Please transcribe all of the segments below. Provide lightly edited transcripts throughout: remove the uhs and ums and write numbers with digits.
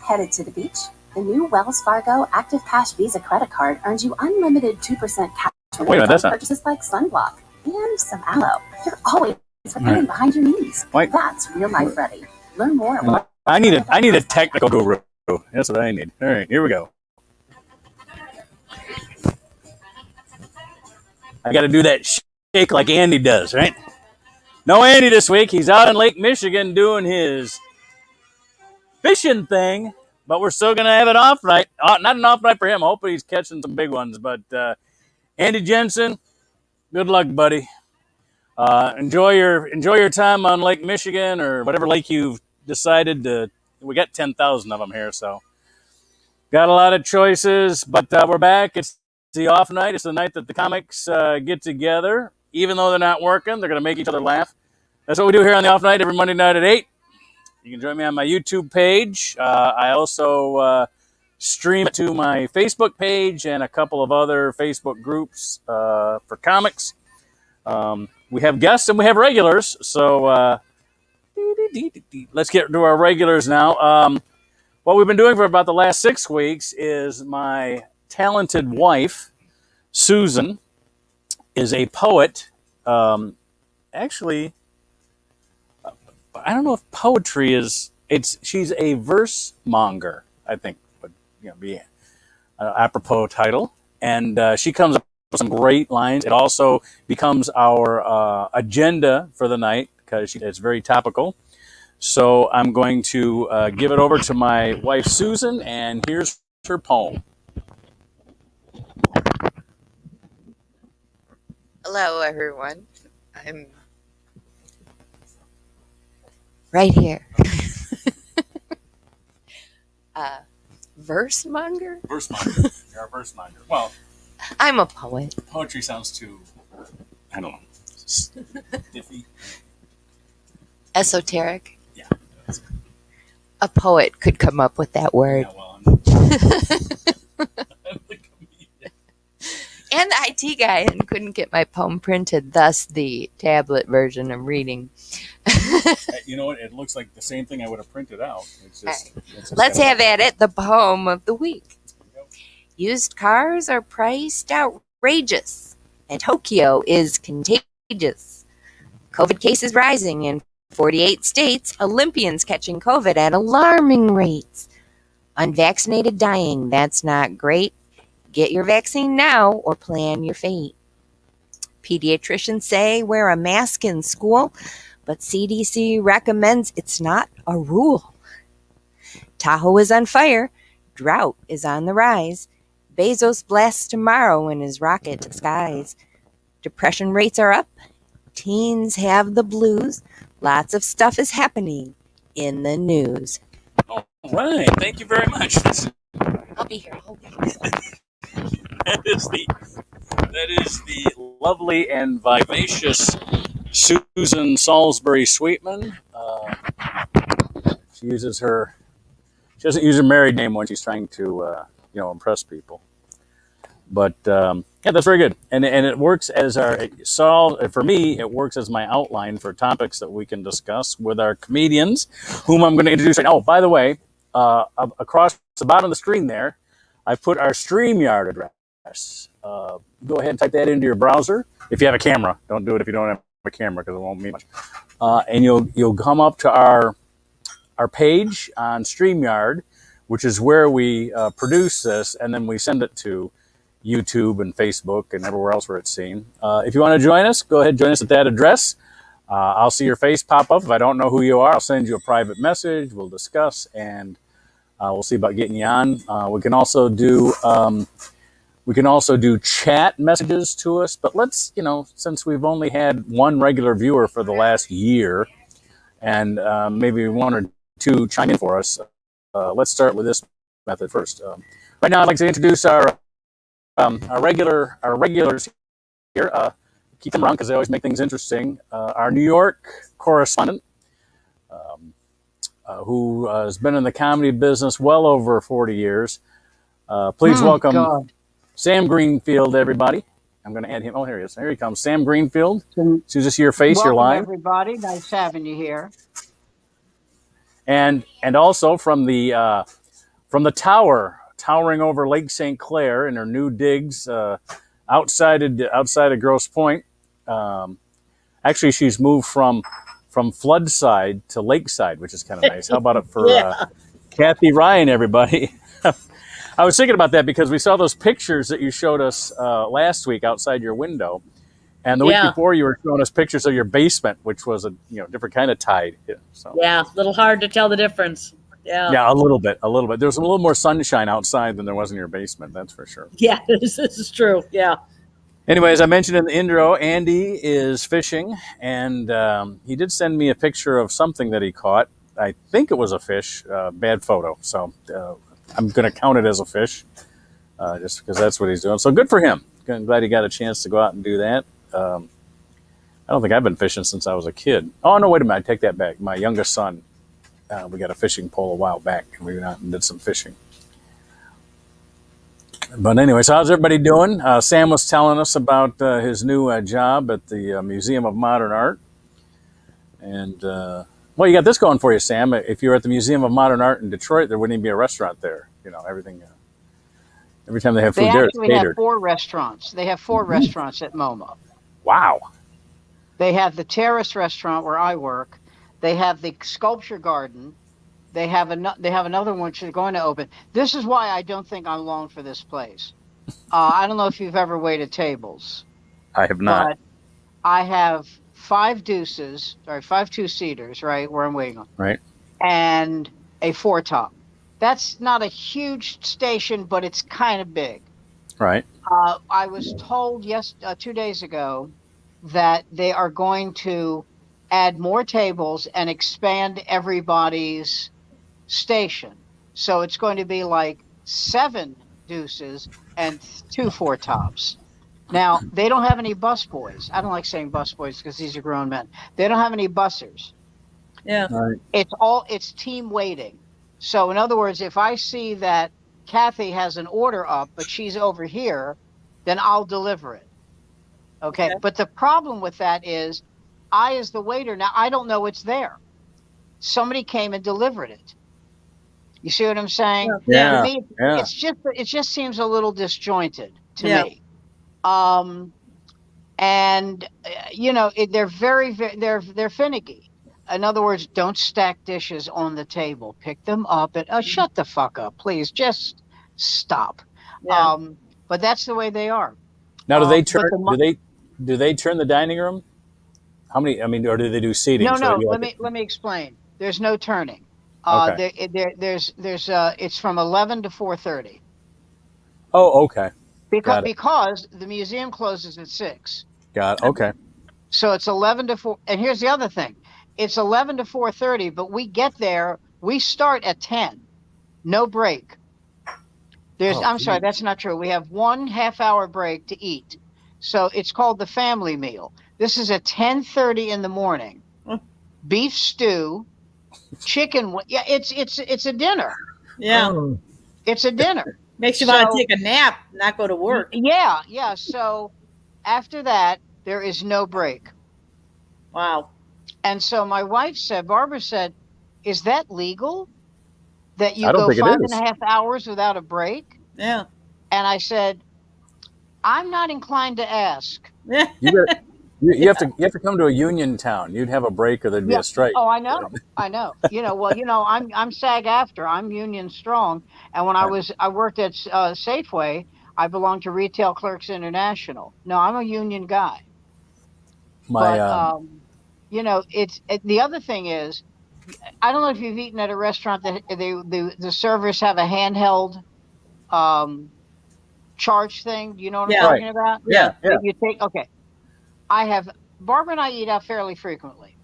Headed to the beach? The new Wells Fargo Active Cash Visa credit card earns you unlimited 2% cash rewards on purchases like sunblock and some aloe. You're always forgetting behind your knees. That's real life ready. Learn more. I need a technical guru. That's what I need. All right, here we go. I got to do that shake like Andy does, right? No Andy this week. He's out in Lake Michigan doing his fishing thing, but we're still going to have an off night. Not an off night for him. Hopefully he's catching some big ones. But Andy Jensen, good luck, buddy. Enjoy your time on Lake Michigan or whatever lake you've decided to. We got 10,000 of them here, so got a lot of choices. But we're back. It's the off night. It's the night that the comics get together. Even though they're not working, they're going to make each other laugh. That's what we do here on the off night every Monday night at 8. You can join me on my YouTube page. I also stream it to my Facebook page and a couple of other Facebook groups for comics. We have guests and we have regulars. So let's get to our regulars now. What we've been doing for about the last 6 weeks is my talented wife, Susan, is a poet. Actually, I don't know if poetry is. She's a verse monger, I think would be an apropos title, and she comes up with some great lines. It also becomes our agenda for the night because it's very topical. So I'm going to give it over to my wife, Susan, and here's her poem. Hello, everyone. I'm right here. Verse monger? Verse monger. You're a verse monger. Well, I'm a poet. Poetry sounds too, I don't know, stiffy. Esoteric? Yeah. A poet could come up with that word. Yeah, well, and the IT guy and couldn't get my poem printed, thus the tablet version I'm reading. You know what? It looks like the same thing I would have printed out. It's just, let's have at it. The poem of the week. Used cars are priced outrageous, and Tokyo is contagious. COVID cases rising in 48 states. Olympians catching COVID at alarming rates. Unvaccinated dying. That's not great. Get your vaccine now or plan your fate. Pediatricians say wear a mask in school, but CDC recommends it's not a rule. Tahoe is on fire. Drought is on the rise. Bezos blasts tomorrow in his rocket skies. Depression rates are up. Teens have the blues. Lots of stuff is happening in the news. All right. Thank you very much. I'll be here. That is the lovely and vivacious Susan Salisbury Sweetman. She doesn't use her married name when she's trying to impress people. But yeah, that's very good, and it works as for me. It works as my outline for topics that we can discuss with our comedians, whom I'm going to introduce right now. Oh, by the way, across the bottom of the screen there, I put our StreamYard address. Go ahead and type that into your browser. If you have a camera, don't do it if you don't have a camera because it won't mean much. And you'll come up to our page on StreamYard, which is where we produce this, and then we send it to YouTube and Facebook and everywhere else where it's seen. If you want to join us, go ahead and join us at that address. I'll see your face pop up. If I don't know who you are, I'll send you a private message. We'll discuss, and we'll see about getting you on. We can also do chat messages to us, but let's, since we've only had one regular viewer for the last year, and maybe one or two chime in for us, let's start with this method first. Right now, I'd like to introduce our regulars here. Keep them around because they always make things interesting. Our New York correspondent, who has been in the comedy business well over 40 years. Please welcome Sam Greenfield, everybody. I'm going to add him. Oh, here he is. Here he comes. Sam Greenfield. As soon as I see your face, you're live. Everybody. Nice having you here. And also from the from the tower, towering over Lake St. Clair in her new digs outside of Grosse Pointe. Actually, she's moved from Floodside to Lakeside, which is kind of nice. How about it for Kathy Ryan, everybody? I was thinking about that because we saw those pictures that you showed us last week outside your window, and the week before you were showing us pictures of your basement, which was a different kind of tide. So a little hard to tell the difference. Yeah, a little bit. There's a little more sunshine outside than there was in your basement. That's for sure. Yeah, this is true. Yeah. Anyway, as I mentioned in the intro, Andy is fishing, and he did send me a picture of something that he caught. I think it was a fish. Bad photo, so I'm going to count it as a fish, just because that's what he's doing. So good for him. I'm glad he got a chance to go out and do that. I don't think I've been fishing since I was a kid. Oh, no, wait a minute. I take that back. My youngest son, we got a fishing pole a while back, and we went out and did some fishing. But anyway, so how's everybody doing? Sam was telling us about his new job at the Museum of Modern Art. And, well, you got this going for you, Sam. If you were at the Museum of Modern Art in Detroit, there wouldn't even be a restaurant there. Everything. Every time they have food there, it's catered. They actually have 4 restaurants. They have 4 restaurants at MoMA. Wow. They have the Terrace restaurant where I work. They have the Sculpture Garden. They have another one which is going to open. This is why I don't think I'm long for this place. I don't know if you've ever waited tables. I have not. But I have 5 two-seaters, right, where I'm waiting on. Right. And a 4-top. That's not a huge station, but it's kind of big. Right. I was told 2 days ago that they are going to add more tables and expand everybody's station. So it's going to be like 7 deuces and 2 4-tops. Now, they don't have any bus boys. I don't like saying bus boys because these are grown men. They don't have any bussers. Yeah. Right. It's team waiting. So in other words, if I see that Kathy has an order up, but she's over here, then I'll deliver it. Okay. But the problem with that is I, as the waiter, now I don't know it's there. Somebody came and delivered it. You see what I'm saying? Yeah. To me, it just seems a little disjointed to me. They're they're finicky. In other words, don't stack dishes on the table. Pick them up and shut the fuck up, please. Just stop. Yeah. But that's the way they are. Now, do they turn the dining room? How many? I mean, or do they do seating? No. Let me explain. There's no turning. Okay. It's from 11 to 4:30. Oh, okay. Because the museum closes at 6. Got it. Okay. So it's 11 to 4. And here's the other thing. It's 11 to 4:30, but we get there. We start at 10. No break. I'm sorry, that's not true. We have 1 half-hour break to eat. So it's called the family meal. This is at 10:30 in the morning. Beef stew, chicken. Yeah, it's a dinner. Yeah. It's a dinner. Makes you want to take a nap, not go to work. Yeah. So after that, there is no break. Wow. And so my wife said, Barbara said, is that legal? That you I don't go think it 5.5 hours without a break? Yeah. And I said, I'm not inclined to ask. Yeah. You have to come to a union town. You'd have a break, or there'd be a strike. Oh, I know. I'm SAG-AFTRA. I'm union strong. And when I worked at Safeway, I belonged to Retail Clerks International. No, I'm a union guy. The other thing is, I don't know if you've eaten at a restaurant that the servers have a handheld charge thing. Do you know what I'm talking about? Yeah. You take Barbara and I eat out fairly frequently,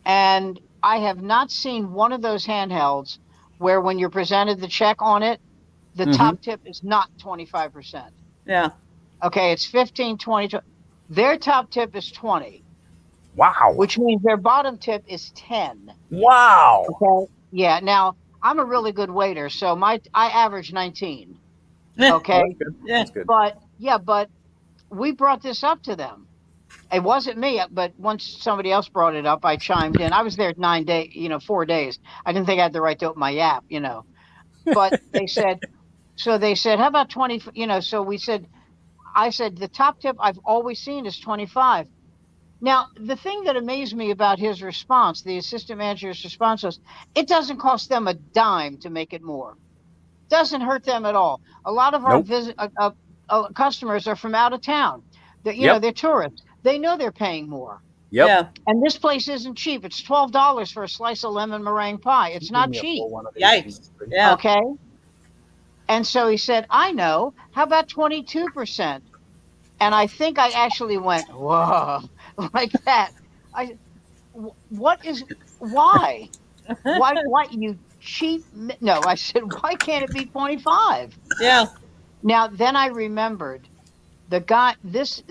and I have not seen one of those handhelds where when you're presented the check on it, the top tip is not 25%. Yeah. Okay, it's 15, 20. Their top tip is 20. Wow. Which means their bottom tip is 10. Wow. Okay. Yeah. Now I'm a really good waiter, so I average 19. Okay. That's good. Yeah. That's good. But we brought this up to them. It wasn't me, but once somebody else brought it up, I chimed in. I was there 4 days. I didn't think I had the right to open my app, but they said, how about 20? So I said, the top tip I've always seen is 25. Now, the thing that amazed me about his response, the assistant manager's response was, it doesn't cost them a dime to make it more. Doesn't hurt them at all. A lot of our customers are from out of town. They're tourists. They know they're paying more. Yep. Yeah. And this place isn't cheap. It's $12 for a slice of lemon meringue pie. It's not cheap. Yikes. Yeah. Okay. And so he said, I know. How about 22%? And I think I actually went, whoa, like that. Why? Why you cheap? No, I said, why can't it be 25? Yeah. Now, then I remembered the guy, this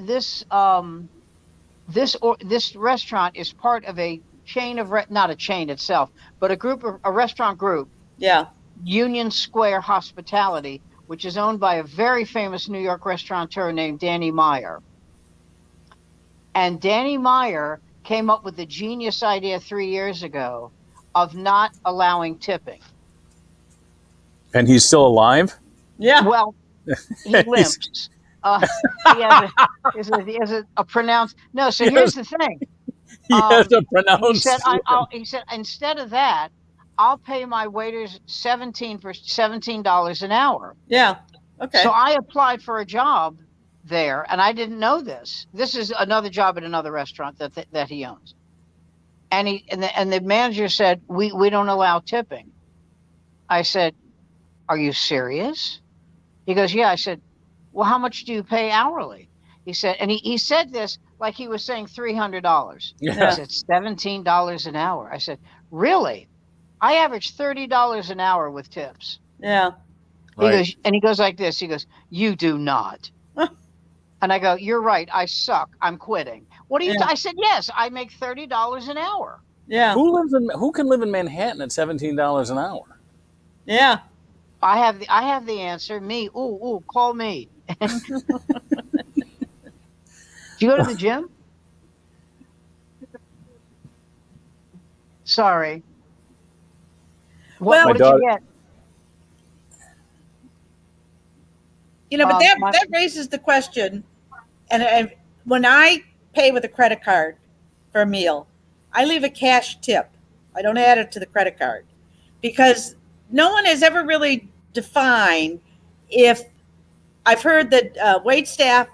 restaurant is part of a chain of, not a chain itself, but a restaurant group. Yeah. Union Square Hospitality, which is owned by a very famous New York restaurateur named Danny Meyer. And Danny Meyer came up with the genius idea 3 years ago of not allowing tipping. And he's still alive? Yeah. Well, he limps. He has a pronounced. No, so here's the thing. He has a pronounced. He said, instead of that, I'll pay my waiters $17 an hour. Yeah. Okay. So I applied for a job there, and I didn't know this. This is another job at another restaurant that he owns. And the manager said, we don't allow tipping. I said, are you serious? He goes, yeah. I said, well, how much do you pay hourly? He said, and he said this like he was saying $300. Yeah. He said, $17 an hour. I said, really? I average $30 an hour with tips. Yeah. Right. He goes like this. He goes, you do not. And I go, you're right. I suck. I'm quitting. What do you? I said, yes, I make $30 an hour. Yeah. Who can live in Manhattan at $17 an hour? Yeah. I have the answer. Me. Ooh, call me. Do you go to the gym? Sorry. What did you get? But that raises the question. And when I pay with a credit card for a meal, I leave a cash tip. I don't add it to the credit card because no one has ever really defined if I've heard that wait staff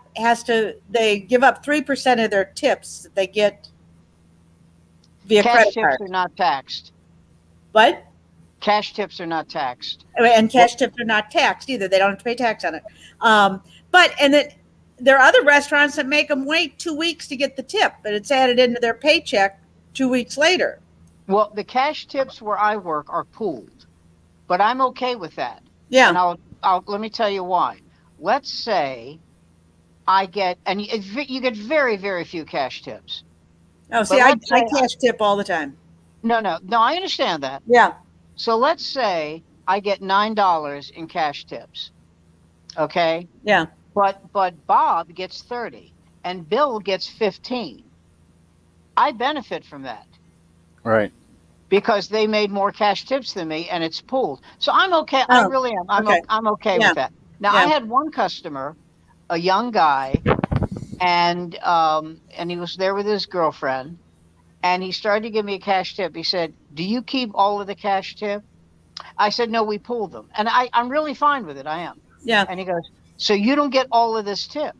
they give up 3% of their tips that they get via cash credit tips card. Are not taxed. What? Cash tips are not taxed. And cash tips are not taxed either. They don't have to pay tax on it. And then there are other restaurants that make them wait 2 weeks to get the tip, but it's added into their paycheck 2 weeks later. Well, the cash tips where I work are pooled, but I'm okay with that. Yeah. And let me tell you why. Let's say I get, and you get very, very few cash tips. Oh, see, I cash tip all the time. No, I understand that. Yeah. So let's say I get $9 in cash tips. Okay? Yeah. But Bob gets 30 and Bill gets 15. I benefit from that. Right. Because they made more cash tips than me and it's pooled. So I'm okay. I really am. I'm okay with that. Now I had one customer, a young guy, and he was there with his girlfriend, and he started to give me a cash tip. He said, do you keep all of the cash tip? I said, no, we pooled them. And I'm really fine with it. I am. Yeah. And he goes, so you don't get all of this tip?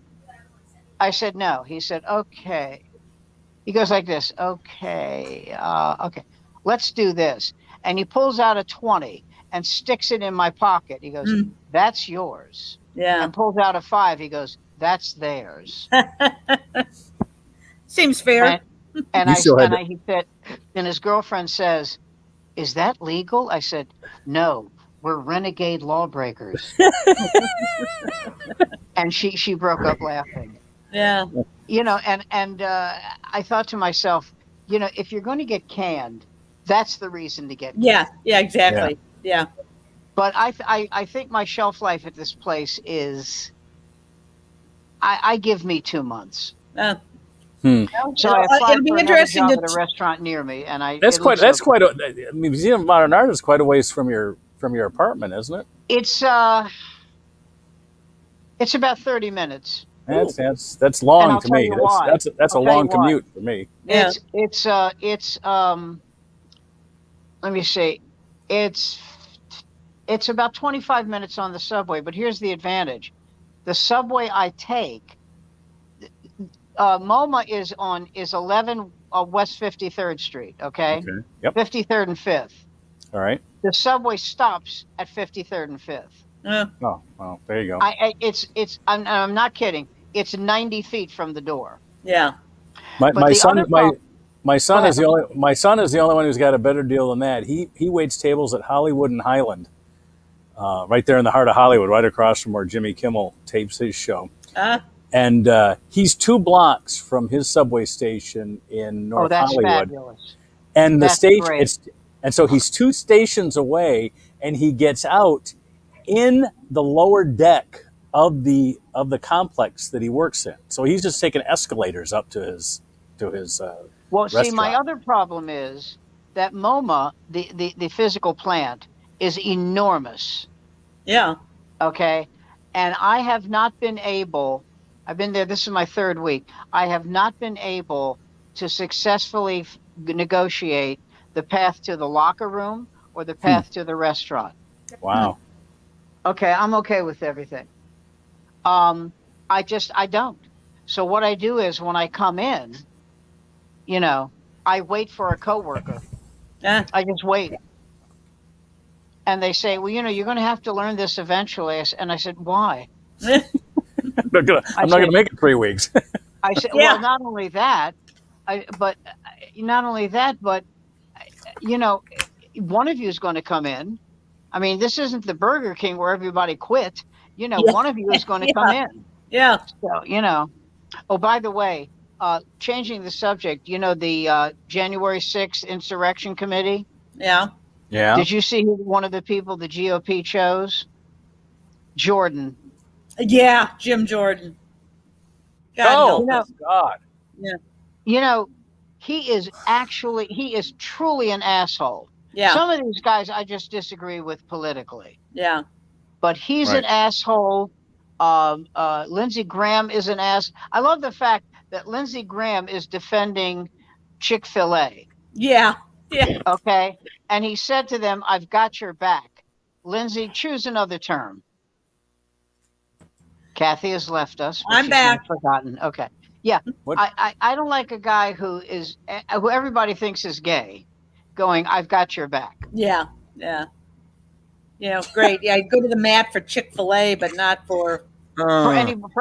I said, no. He said, okay. He goes like this. Okay. Okay. Let's do this. And he pulls out a 20 and sticks it in my pocket. He goes, that's yours. Yeah. And pulls out a 5. He goes, that's theirs. Seems fair. And he said, and his girlfriend says, is that legal? I said, no, we're renegade lawbreakers. And she broke up laughing. Yeah. And I thought to myself, if you're going to get canned, that's the reason to get canned. Yeah, exactly. Yeah. But I think my shelf life at this place is, I give me 2 months. So I applied for another job at a restaurant near me, and Museum of Modern Art is quite a ways from your from your apartment, isn't it? It's about 30 minutes. That's And long I'll to tell me. you why. That's a I'll tell you long why. commute for me. Yeah. It's let me see. It's about 25 minutes on the subway, but here's the advantage. The subway I take, MoMA is 11 West 53rd Street, okay? Okay. Yep. 53rd and 5th. All right. The subway stops at 53rd and 5th. Oh, well, there you go. I'm not kidding. It's 90 feet from the door. Yeah. My son is ahead. the only one who's got a better deal than that. He waits tables at Hollywood and Highland, right there in the heart of Hollywood, right across from where Jimmy Kimmel tapes his show. And he's 2 blocks from his subway station in North Hollywood. Fabulous. And the That's station, great. and so he's 2 stations away, and he gets out in the lower deck of the complex that he works in. So he's just taking escalators up to his Well, see, my restaurant. other problem is that MoMA, the physical plant, is enormous. Yeah. Okay. And I have not been able, I've been there, this is my 3rd week. I have not been able to successfully negotiate the path to the locker room or the path to the restaurant. Wow. Okay. I'm okay with everything. I don't. So what I do is when I come in, I wait for a coworker. I just wait. And they say, well, you're going to have to learn this eventually. And I said, why? I'm not going to make it 3 weeks. I said, Yeah. well, not only that, but one of you is going to come in. I mean, this isn't the Burger King where everybody quit. One of you is going to come in. Yeah. So, oh, by the way, changing the subject, the January 6th Insurrection Committee. Yeah. Yeah. Did you see who one of the people the GOP chose? Jordan. Yeah. Jim Jordan. God help us. God. He is truly an asshole. Yeah. Some of these guys I just disagree with politically. Yeah. But he's an asshole. Lindsey Graham is an ass. I love the fact that Lindsey Graham is defending Chick-fil-A. Yeah. Yeah. Okay. And he said to them, I've got your back. Lindsey, choose another term. Kathy has left us. I'm she's back. not forgotten. Okay. Yeah. What? I don't like a guy who everybody thinks is gay going, I've got your back. Yeah. Yeah. Great. Yeah. Go to the mat for Chick-fil-A, but not for For anybody.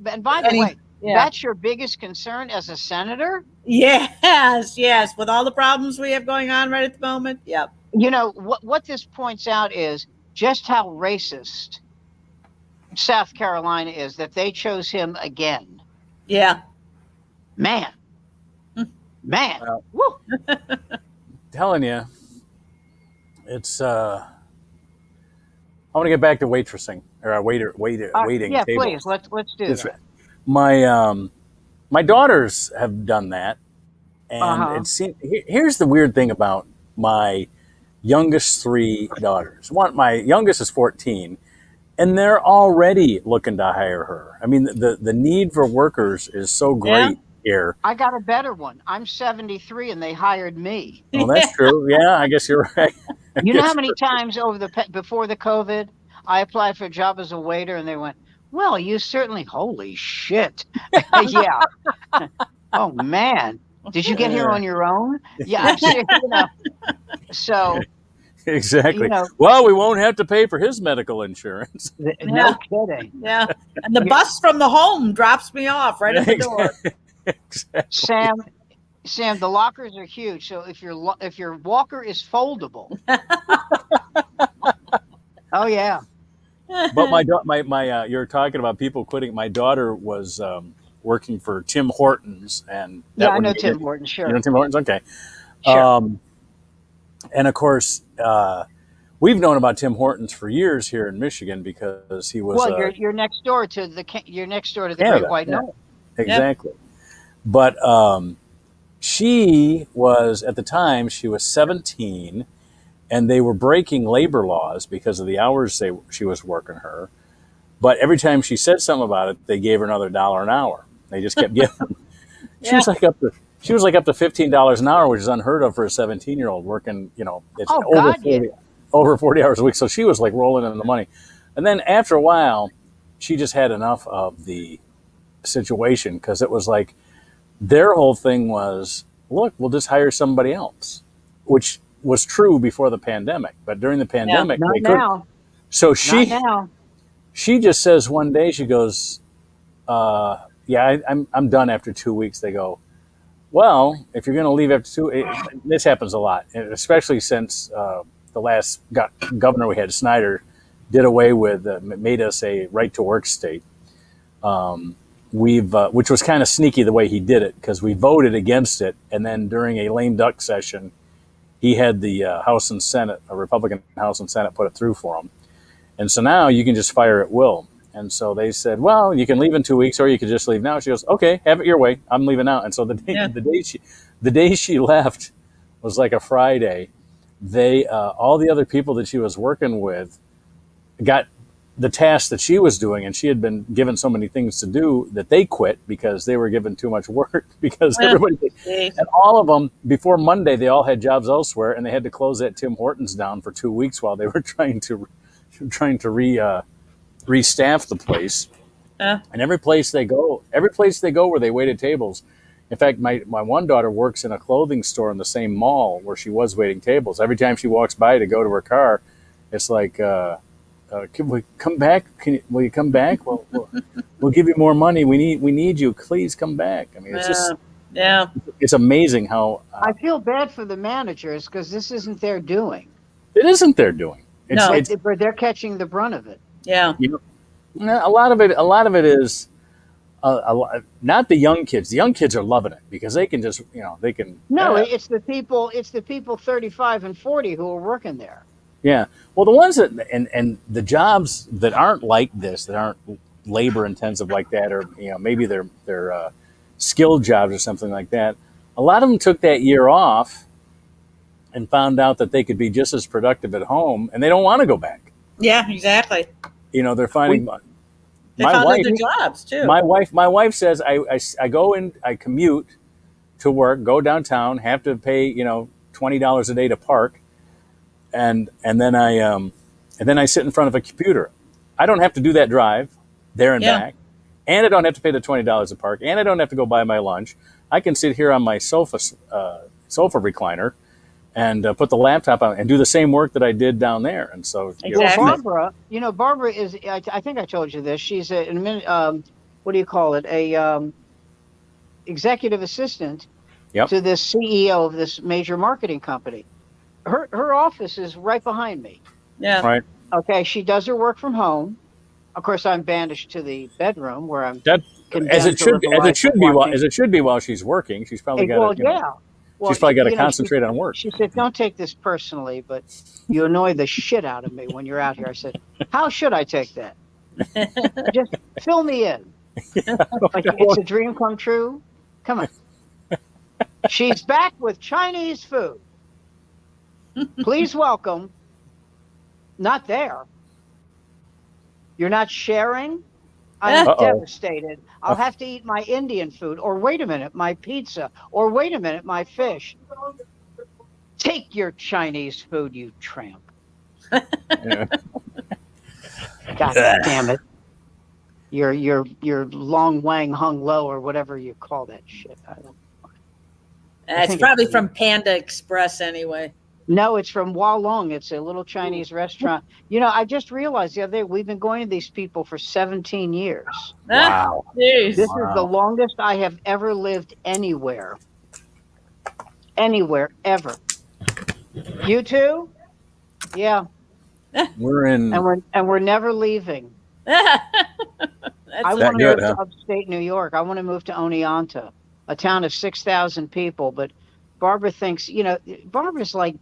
And by the way, that's your biggest concern as a senator? Yes. Yes. With all the problems we have going on right at the moment. Yep. What this points out is just how racist South Carolina is that they chose him again. Yeah. Man. Woo. Telling you, it's. I want to get back to waitressing or waiting. Yeah, tables. please. Let's do that. My daughters have done that, and here's the weird thing about my youngest 3 daughters. My youngest is 14, and they're already looking to hire her. I mean, the need for workers is so great here. I got a better one. I'm 73, and they hired me. Well, that's true. Yeah, I guess you're right. You know how many times before the COVID, I applied for a job as a waiter, and they went, well, you certainly, holy shit. Yeah. Oh, man. Did you get here on your own? Yeah. So. Exactly. Well, we won't have to pay for his medical insurance. No kidding. Yeah. And the bus from the home drops me off right at the door. Exactly. Sam, the lockers are huge. So if your walker is foldable. Oh, yeah. But you're talking about people quitting. My daughter was working for Tim Hortons, and I know Tim Hortons. Sure. You know Tim Hortons, okay. Sure. And of course, we've known about Tim Hortons for years here in Michigan because he was. Well, you're next door to the Canada, Great White North. Exactly. Yep. But she was at the time she was 17. and they were breaking labor laws because of the hours she was working her. But every time she said something about it, they gave her another $1 an hour. They just kept giving. She Yeah. was like up to $15 an hour, which is unheard of for a 17-year-old working. It's Oh, over God, 40, over 40 hours a week. So she was like rolling in the money. And then after a while, she just had enough of the situation, because it was like their whole thing was, look, we'll just hire somebody else, which was true before the pandemic. But during the pandemic, Not they couldn't. now. So Not she now. she just says one day, she goes, yeah, I'm done after 2 weeks. They go, well, if you're going to leave after this happens a lot, and especially since the last governor we had, Snyder, did away with, made us a right to work state. Which was kind of sneaky the way he did it, because we voted against it, and then during a lame duck session, he had the House and Senate, a Republican House and Senate, put it through for him, and so now you can just fire at will. And so they said, well, you can leave in 2 weeks, or you could just leave now. She goes, okay, have it your way. I'm leaving now. And so the day she left was like a Friday. They all the other people that she was working with got the task that she was doing, and she had been given so many things to do that they quit because they were given too much work, because everybody, and all of them, before Monday, they all had jobs elsewhere, and they had to close that Tim Hortons down for 2 weeks while they were trying to restaff the place. And every place they go where they waited tables. In fact, my one daughter works in a clothing store in the same mall where she was waiting tables. Every time she walks by to go to her car, it's like, can we come back? Will you come back? We'll give you more money. We need you. Please come back. I mean, it's just, it's amazing how I feel bad for the managers, because this isn't their doing. it isn't their doing. But they're catching the brunt of it. Yeah. A lot of it is not the young kids. The young kids are loving it because they can just, they can. No, it's the people 35 and 40 who are working there. Yeah. Well, the ones that and the jobs that aren't like this, that aren't labor intensive like that, or maybe they're skilled jobs or something like that. A lot of them took that year off and found out that they could be just as productive at home, and they don't want to go back. Yeah, exactly. They're finding. They found other jobs too. My wife says I go in, I commute to work, go downtown, have to pay $20 a day to park, and then I sit in front of a computer. I don't have to do that drive there and back, and I don't have to pay the $20 a park, and I don't have to go buy my lunch. I can sit here on my sofa recliner and put the laptop on and do the same work that I did down there. And so, Well, Barbara is, I think I told you this. She's what do you call it? Executive assistant to this CEO of this major marketing company. Her office is right behind me. Yeah. Right. Okay. She does her work from home. Of course, I'm banished to the bedroom where I'm. As it should be while she's working. She's probably got. She's probably got to concentrate on work. She said, "Don't take this personally, but you annoy the shit out of me when you're out here." I said, "How should I take that? Just fill me in. Like it's a dream come true. Come on." She's back with Chinese food. Please welcome. Not there. You're not sharing? I'm devastated. I'll have to eat my Indian food. Or wait a minute, my pizza. Or wait a minute, my fish. Take your Chinese food, you tramp. God damn it. Your long wang hung low, or whatever you call that shit. It's probably from Panda Express anyway. No, it's from Walong. It's a little Chinese restaurant. I just realized the other day we've been going to these people for 17 years. Wow. This is the longest I have ever lived anywhere. Anywhere, ever. You too? Yeah. We're in. And we're never leaving. I want to move to upstate New York. I want to move to Oneonta, a town of 6,000 people. But Barbara thinks, Barbara's like,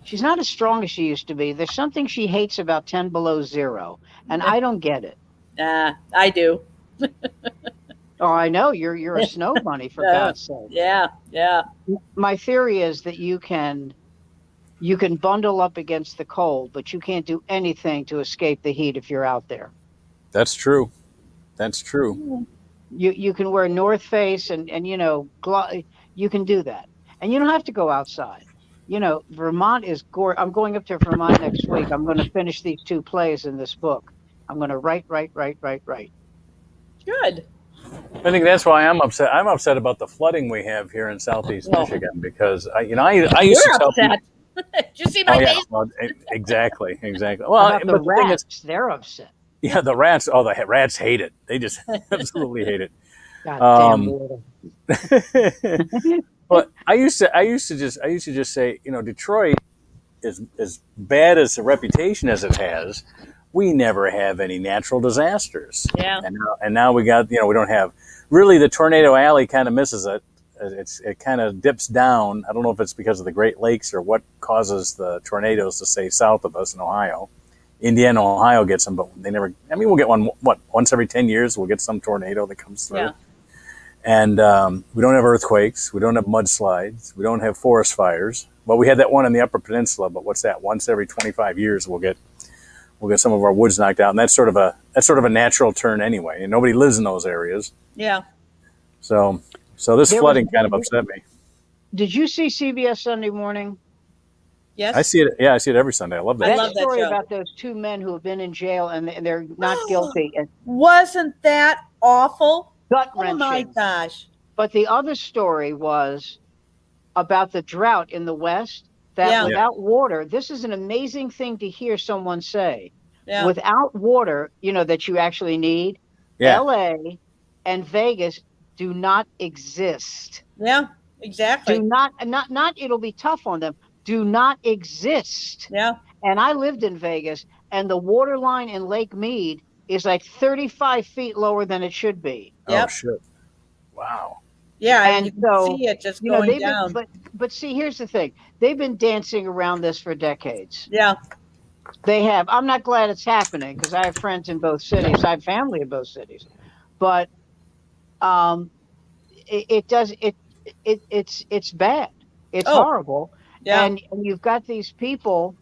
she's not as strong as she used to be. There's something she hates about 10 below zero, and I don't get it. I do. Oh, I know. You're a snow bunny, for God's sake. Yeah. My theory is that you can You can bundle up against the cold, but you can't do anything to escape the heat if you're out there. That's true. That's true. You can wear North Face and you can do that. And you don't have to go outside. Vermont is gorgeous. I'm going up to Vermont next week. I'm going to finish these 2 plays in this book. I'm going to write. Good. I think that's why I'm upset. I'm upset about the flooding we have here in Southeast Michigan because I used to tell people. Did you see my face? Well, exactly. Well, About the rats, they're upset. Yeah, the rats. Oh, the rats hate it. They just absolutely hate it. God damn water. But I used to just say, Detroit, as bad as a reputation as it has, we never have any natural disasters. Yeah. And now we got, we don't have really the Tornado Alley kind of misses it. It kind of dips down. I don't know if it's because of the Great Lakes or what causes the tornadoes to stay south of us in Ohio. Indiana, Ohio gets them, but they never. I mean, we'll get one. Once every 10 years, we'll get some tornado that comes through. Yeah. And we don't have earthquakes. We don't have mudslides. We don't have forest fires. Well, we had that one in the Upper Peninsula, but what's that? Once every 25 years, we'll get some of our woods knocked out, and that's sort of a natural turn anyway. And nobody lives in those areas. Yeah. So this flooding kind of upset me. Did you see CBS Sunday Morning? Yes. I see it. Yeah, I see it every Sunday. I love that. I love that story show. about those 2 men who have been in jail and they're not guilty. And Wasn't that awful? gut-wrenching. Oh my gosh. But the other story was about the drought in the West, that without water, this is an amazing thing to hear someone say. Yeah. Without water, that you actually need, LA and Vegas do not exist. Yeah, exactly. Do not it'll be tough on them. Do not exist. Yeah. And I lived in Vegas, and the water line in Lake Mead is like 35 feet lower than it should be. Yep. Oh shit! Wow. Yeah, And you can so, see it just going down. But see, here's the thing. They've been dancing around this for decades. Yeah. They have. I'm not glad it's happening because I have friends in both cities. I have family in both cities. But it's bad. It's horrible. Yeah. And you've got these people,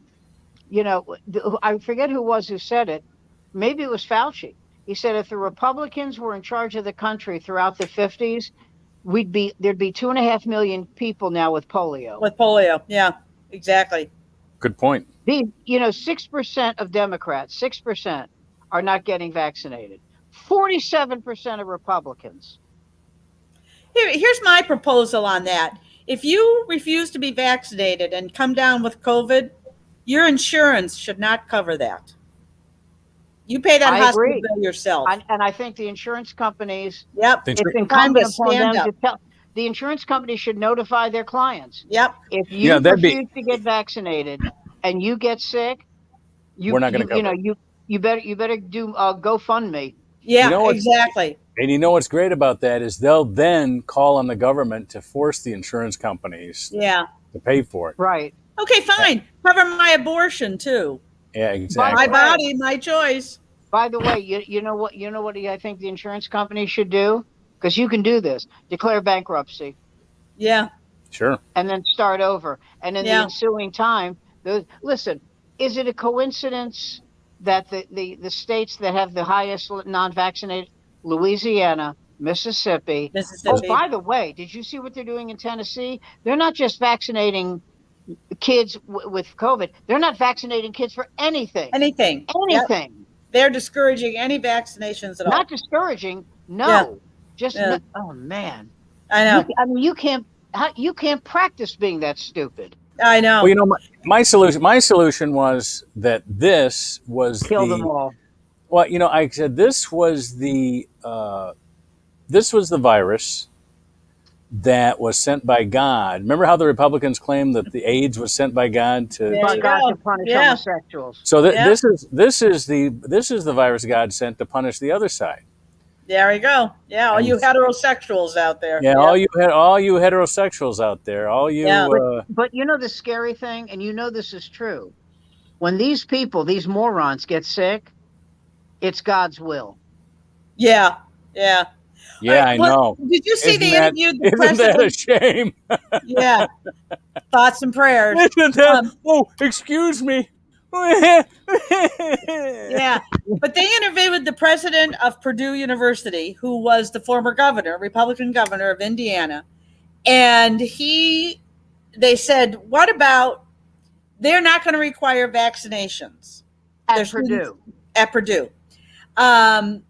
I forget who said it. Maybe it was Fauci. He said if the Republicans were in charge of the country throughout the 50s, there'd be 2.5 million people now with polio. With polio. Yeah, exactly. Good point. 6% of Democrats, 6% are not getting vaccinated. 47% of Republicans. Here's my proposal on that. If you refuse to be vaccinated and come down with COVID, your insurance should not cover that. You pay that hospital bill yourself. And I think the insurance companies, it's incumbent upon them to tell. The insurance company should notify their clients. Yep. If you refuse to get vaccinated and you get sick, we're not going to cover. You better do GoFundMe. Yeah, exactly. And what's great about that is they'll then call on the government to force the insurance companies to pay for it. Right. Okay, fine. Cover my abortion too. Yeah, exactly. My body, my choice. By the way, you know what I think the insurance company should do? Because you can do this. Declare bankruptcy. Yeah. Sure. And then start over. And in the ensuing time, listen, is it a coincidence that the states that have the highest non-vaccinated, Louisiana, Mississippi. Oh, by the way, did you see what they're doing in Tennessee? They're not just vaccinating kids with COVID. They're not vaccinating kids for anything. Anything. Yep. They're discouraging any vaccinations at all. Not discouraging. No. Oh man. I know. You can't practice being that stupid. I know. Well, my solution was that this was kill them all. Well, I said this was the virus that was sent by God. Remember how the Republicans claimed that the AIDS was sent by God to punish homosexuals. So this is the virus God sent to punish the other side. There you go. Yeah, all you heterosexuals out there. Yeah, all you heterosexuals out there. All you. But the scary thing, and this is true. When these people, these morons, get sick, it's God's will. Yeah. Yeah, I know. Did you see they interviewed the Isn't that a president? shame? Yeah. Thoughts and prayers. Isn't that? Oh, excuse me. Yeah. But they interviewed the president of Purdue University, who was the former governor, Republican governor of Indiana. And they said, what about, they're not going to require vaccinations. At Purdue. At Purdue. And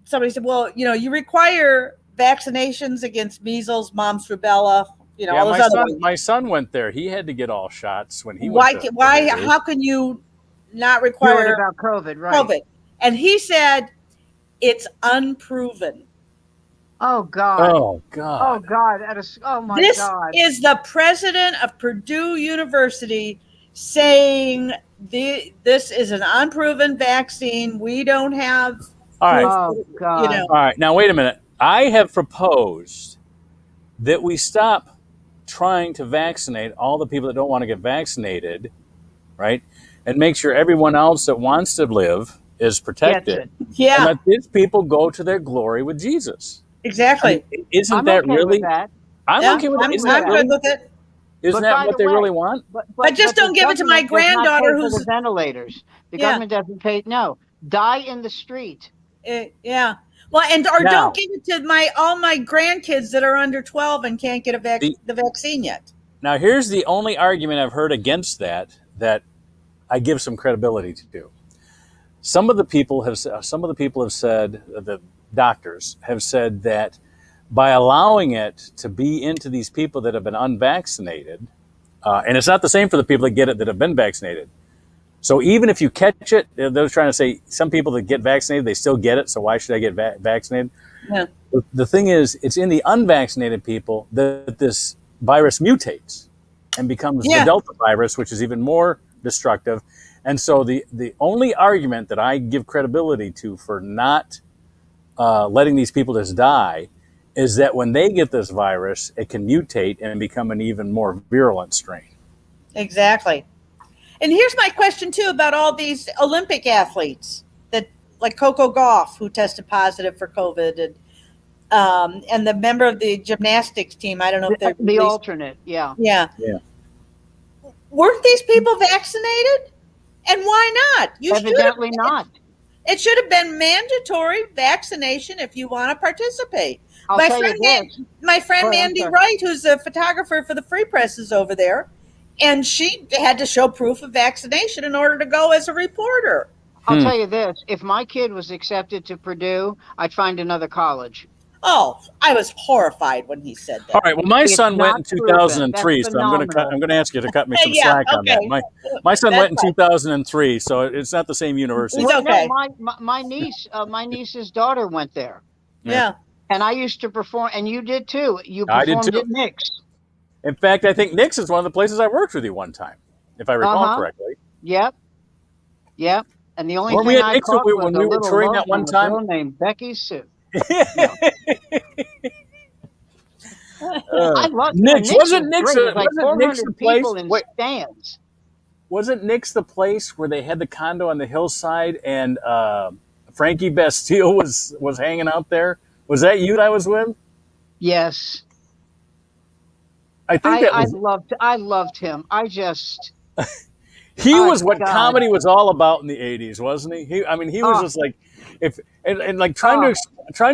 somebody said, well, you require vaccinations against measles, mumps, rubella, all those other ones. My son went there. He had to get all shots when he went there. Why? How can you not require about COVID, right? COVID? And he said, it's unproven. Oh God! Oh God! Oh God! Oh my this God! This is the president of Purdue University saying this is an unproven vaccine. We don't have. All right. Oh God! All right. Now wait a minute. I have proposed that we stop trying to vaccinate all the people that don't want to get vaccinated, right? And make sure everyone else that wants to live is protected. Yeah. And let these people go to their glory with Jesus. Exactly. I mean, isn't I'm that okay really? with that. I'm okay with that. I'm good with it. Isn't that what they really want? But just don't give it to my granddaughter who's the ventilators. The government doesn't pay. No, die in the street. Yeah. Well, don't give it to all my grandkids that are under 12 and can't get the vaccine yet. Now, here's the only argument I've heard against that I give some credibility to. Some of the people have said, the doctors have said that by allowing it to be into these people that have been unvaccinated, and it's not the same for the people that get it that have been vaccinated. So even if you catch it, they're trying to say some people that get vaccinated, they still get it. So why should I get vaccinated? Yeah. The thing is, it's in the unvaccinated people that this virus mutates and becomes the Delta virus, which is even more destructive. And so the only argument that I give credibility to for not letting these people just die is that when they get this virus, it can mutate and become an even more virulent strain. Exactly. And here's my question, too, about all these Olympic athletes like Coco Gauff, who tested positive for COVID, and the member of the gymnastics team. I don't know if they're the alternate. Yeah. Yeah. Weren't these people vaccinated? And why not? Evidently not. It should have been mandatory vaccination if you want to participate. My friend Mandy Wright, who's a photographer for the Free Press, is over there, and she had to show proof of vaccination in order to go as a reporter. I'll tell you this: if my kid was accepted to Purdue, I'd find another college. Oh, I was horrified when he said that. All right. Well, my son went in 2003, so I'm going to ask you to cut me some slack on that. My son went in 2003, so it's not the same university. It's okay. No, my niece's daughter went there. Yeah. And I used to perform, and you did too. You performed at Nick's. In fact, I think Nick's is one of the places I worked with you one time, if I recall correctly. Yep. And the only thing I caught was when we were touring that one time, a girl named Becky Sue. Nick's wasn't Nick's the place in stands. Wasn't Nick's the place where they had the condo on the hillside and Frankie Bastille was hanging out there? Was that you that I was with? Yes. I think I loved him. He was what comedy was all about in the 80s, wasn't he? He was just like trying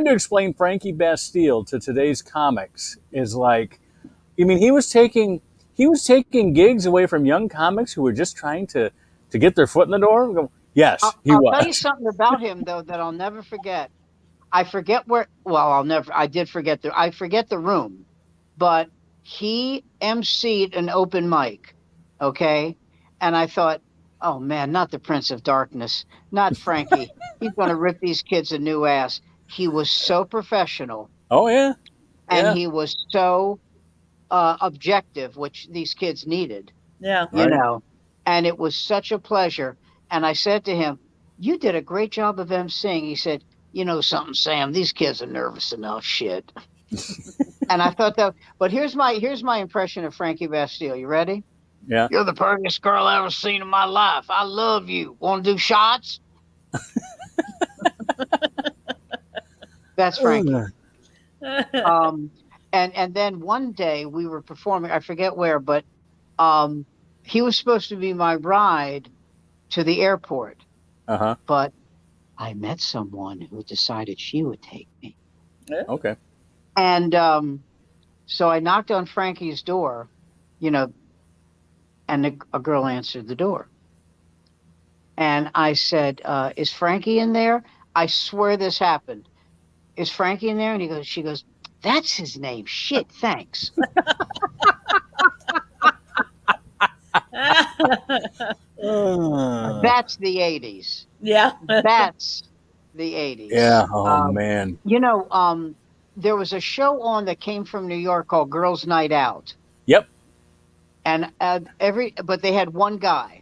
to explain Frankie Bastille to today's comics is like, he was taking gigs away from young comics who were just trying to get their foot in the door. Yes, he was. I'll tell you something about him though that I'll never forget. I forget where. Well, I forget the room, but he emceed an open mic. Okay. And I thought, oh man, not the Prince of Darkness, not Frankie. He's going to rip these kids a new ass. He was so professional. Oh yeah. And he was so objective, which these kids needed. Yeah. You know, and it was such a pleasure. And I said to him, you did a great job of emceeing. He said, you know something, Sam, these kids are nervous enough, shit. And I thought that, but here's my impression of Frankie Bastille. You ready? Yeah. You're the prettiest girl I ever seen in my life. I love you. Want to do shots? That's Frankie. And then one day we were performing, I forget where, but he was supposed to be my ride to the airport. But I met someone who decided she would take me. Okay. And so I knocked on Frankie's door, and a girl answered the door. And I said, is Frankie in there? I swear this happened. Is Frankie in there? And she goes, that's his name. Shit, thanks. That's the 80s. Yeah. That's the 80s. Yeah. Oh, man. There was a show on that came from New York called Girls Night Out. Yep. And but they had one guy,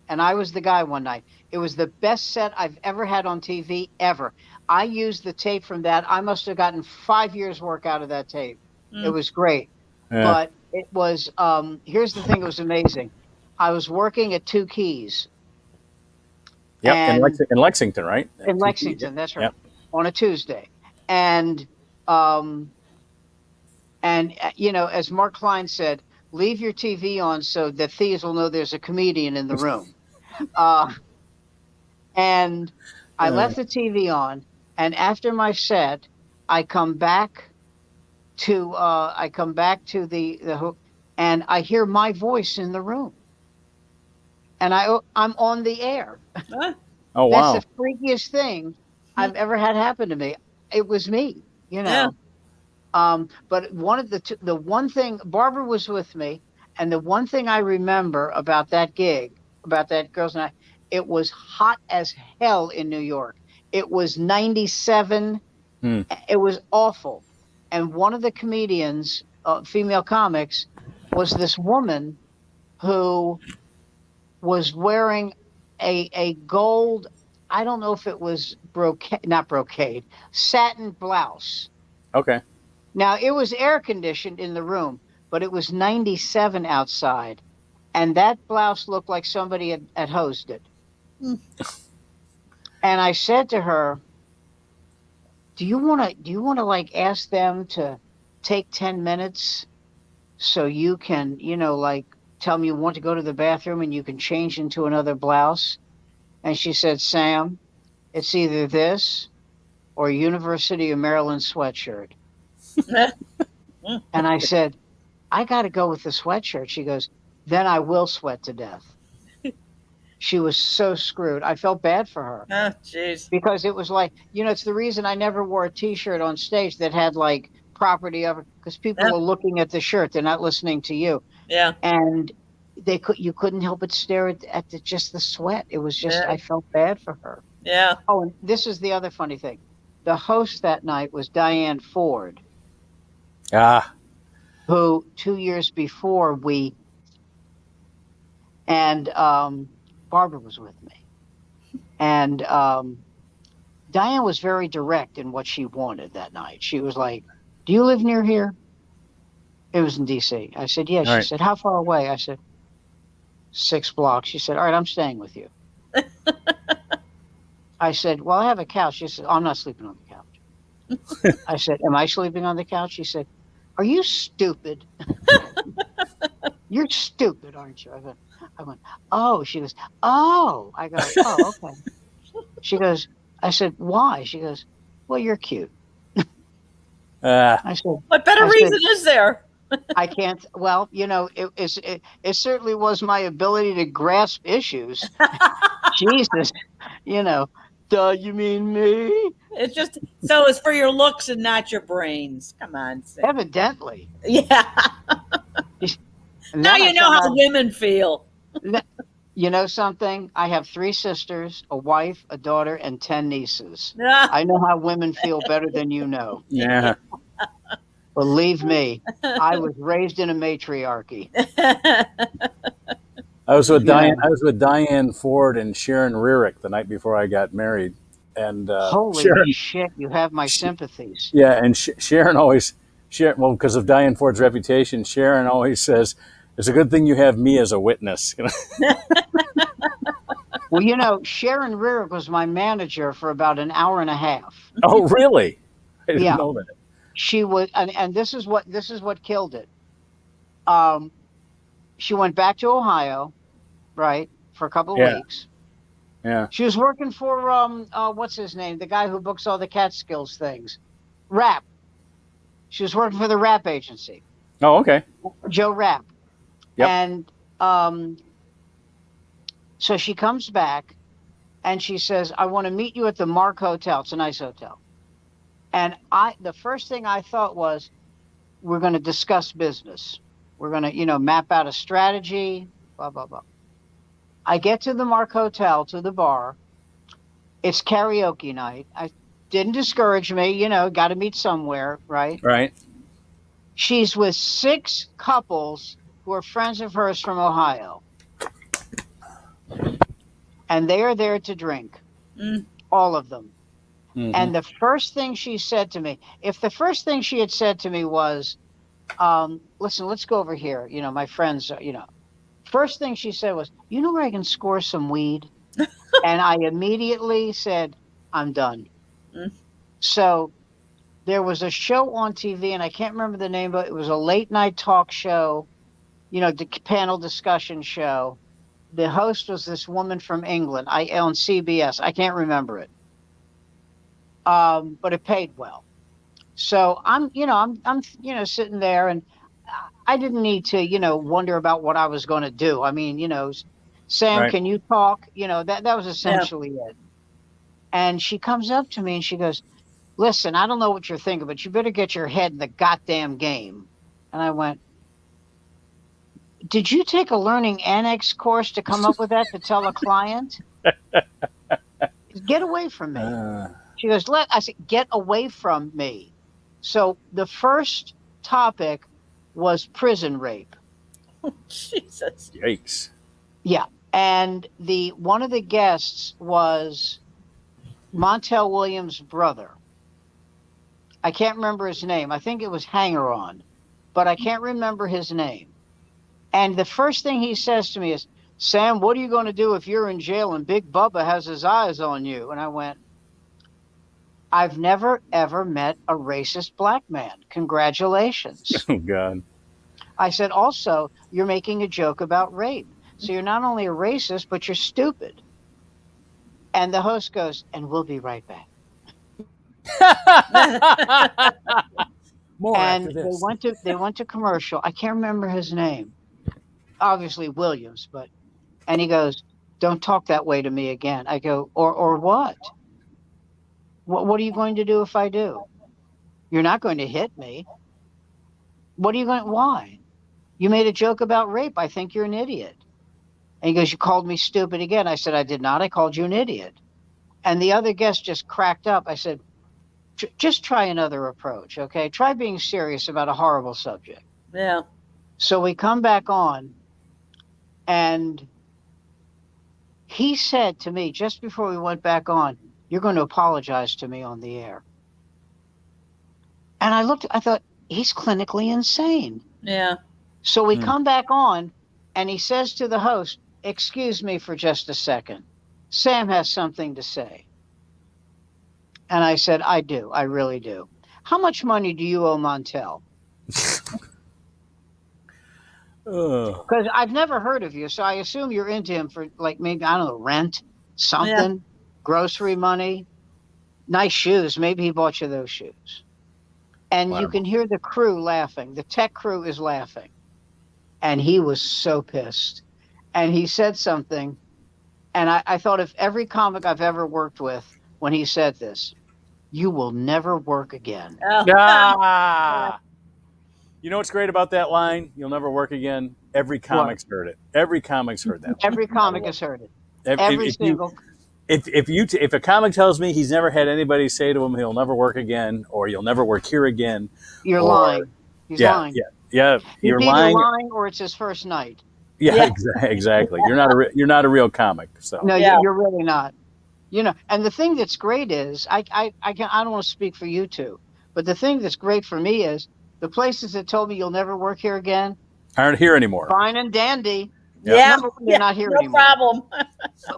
and I was the guy one night. It was the best set I've ever had on TV ever. I used the tape from that. I must have gotten 5 years work out of that tape. It was great. Yeah. But it was, here's the thing. It was amazing. I was working at Two Keys. Yep. In Lexington, right? In Lexington. That's right. Yep. On a Tuesday. And as Mark Klein said, leave your TV on so the thieves will know there's a comedian in the room. And I left the TV on, and after my set, I come back to the and I hear my voice in the room, and I'm on the air. Oh, wow! That's the freakiest thing I've ever had happen to me. It was me, Yeah. But the one thing, Barbara was with me, and the one thing I remember about that gig, about that Girls Night, it was hot as hell in New York. It was 97. It was awful. And one of the comedians, female comics, was this woman who was wearing a gold, I don't know if it was satin blouse. Okay. Now, it was air conditioned in the room, but it was 97 outside. And that blouse looked like somebody had hosed it. And I said to her, do you want to like ask them to take 10 minutes so you can, tell them you want to go to the bathroom and you can change into another blouse? And she said, Sam, it's either this or a University of Maryland sweatshirt. And I said, I got to go with the sweatshirt. She goes, then I will sweat to death. She was so screwed. I felt bad for her. Oh, jeez. Because it was like, it's the reason I never wore a T-shirt on stage that had like property of it, because people were looking at the shirt. They're not listening to you. Yeah. And you couldn't help but stare at just the sweat. It was just, I felt bad for her. Yeah. Oh, and this is the other funny thing. The host that night was Diane Ford. Who 2 years before Barbara was with me. And Diane was very direct in what she wanted that night. She was like, do you live near here? It was in D.C. I said, yeah. She said, how far away? I said, 6 blocks. She said, all right, I'm staying with you. I said, well, I have a couch. She said, I'm not sleeping on the couch. I said, am I sleeping on the couch? She said, are you stupid? You're stupid, aren't you? I went, oh. She goes, oh. I go, oh, okay. She goes, I said, why? She goes, well, you're cute. I said, what better reason is there? I can't. Well, it certainly was my ability to grasp issues. Jesus, duh, you mean me? It's just, so it's for your looks and not your brains. Come on. Sam. Evidently. Yeah. Now you know how women feel. You know something? I have 3 sisters, a wife, a daughter, and 10 nieces. I know how women feel better than you know. Yeah. Believe me, I was raised in a matriarchy. I was with Diane Ford and Sharon Rearick the night before I got married, and holy shit, you have my sympathies. Yeah, and Sharon always, because of Diane Ford's reputation, Sharon always says, "It's a good thing you have me as a witness." Well, Sharon Rearick was my manager for about an hour and a half. Oh, really? didn't Yeah. know that. She was, and this is what killed it. She went back to Ohio, right, for a couple of Yeah. weeks. Yeah. She was working for what's his name, the guy who books all the Catskills things, Rap. She was working for the Rap agency, Oh, okay. Joe Rap. Yep. And so she comes back and she says, I want to meet you at the Mark Hotel. It's a nice hotel. And the first thing I thought was, we're going to discuss business. We're going to, map out a strategy, blah, blah, blah. I get to the Mark Hotel, to the bar. It's karaoke night. I didn't discourage me, got to meet somewhere, right? Right. She's with 6 couples who are friends of hers from Ohio. And they are there to drink, all of them. Mm-hmm. And the first thing she said to me, if the first thing she had said to me was, listen, let's go over here. My friends, first thing she said was, you know where I can score some weed? And I immediately said, I'm done. So there was a show on TV, and I can't remember the name, but it was a late night talk show, panel discussion show. The host was this woman from England, on CBS. I can't remember it. But it paid well. So I'm sitting there, and I didn't need to, wonder about what I was going to do. I mean, Sam, Right. can you talk? That was essentially it. And she comes up to me and she goes, listen, I don't know what you're thinking, but you better get your head in the goddamn game. And I went, did you take a learning annex course to come up with that to tell a client? Get away from me. She goes, I said, get away from me. So the first topic was prison rape. Jesus. Yikes. Yeah. And one of the guests was Montel Williams' brother. I can't remember his name. I think it was Hanger On, but I can't remember his name. And the first thing he says to me is, Sam, what are you going to do if you're in jail and Big Bubba has his eyes on you? And I went, I've never, ever met a racist black man. Congratulations. Oh, God. I said, also, you're making a joke about rape. So you're not only a racist, but you're stupid. And the host goes, and we'll be right back. More And after this. they went to commercial. I can't remember his name. Obviously Williams, and he goes, don't talk that way to me again. I go, or what? What are you going to do if I do? You're not going to hit me. Why? You made a joke about rape. I think you're an idiot. And he goes, you called me stupid again. I said, I did not. I called you an idiot. And the other guest just cracked up. I said, just try another approach, okay? Try being serious about a horrible subject. Yeah. So we come back on, and he said to me just before we went back on, you're going to apologize to me on the air. And I thought, he's clinically insane. Yeah. So we come back on, and he says to the host, excuse me for just a second. Sam has something to say. And I said, I do. I really do. How much money do you owe Montel? Because I've never heard of you, so I assume you're into him for, like, maybe, I don't know, rent, something, grocery money, nice shoes. Maybe he bought you those shoes. And you can hear the crew laughing. The tech crew is laughing. And he was so pissed. And he said something, and I thought of every comic I've ever worked with when he said this, you will never work again. You know what's great about that line? You'll never work again. Every comic's heard it. Every comic's heard that. Every comic has heard it. Every single. If a comic tells me he's never had anybody say to him he'll never work again, or you'll never work here again, you're lying. He's lying. Yeah. You're either lying, or it's his first night. Yeah. Exactly. You're not a real comic. So no, you're really not. And the thing that's great is I don't want to speak for you two, but the thing that's great for me is the places that told me you'll never work here again aren't here anymore. Fine and dandy. Yeah, they're not here anymore. No problem.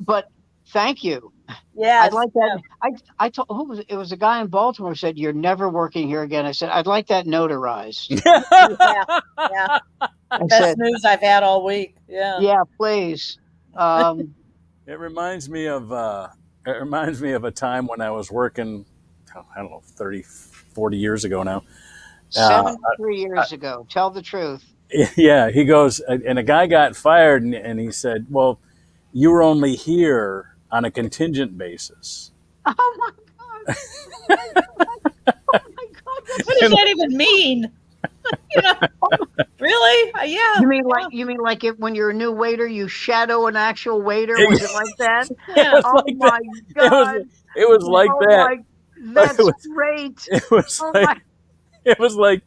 But thank you. Yes. I'd like that. I told who was it? It was a guy in Baltimore who said, "You're never working here again." I said, "I'd like that notarized." Yeah. I Best said, news I've had all week. Yeah. "Yeah, please." It reminds me of a time when I was working, I don't know, 30, 40 years ago now. 73 years ago. Tell the truth. Yeah, he goes, and a guy got fired, and he said, "Well, you were only here on a contingent basis." Oh my God! Oh my God! What does that even mean? Really? Yeah. You mean like it when you're a new waiter, you shadow an actual waiter? Was it like that? Yeah. Oh my God! It was like Oh that. that's great. It was Oh like my. it was like,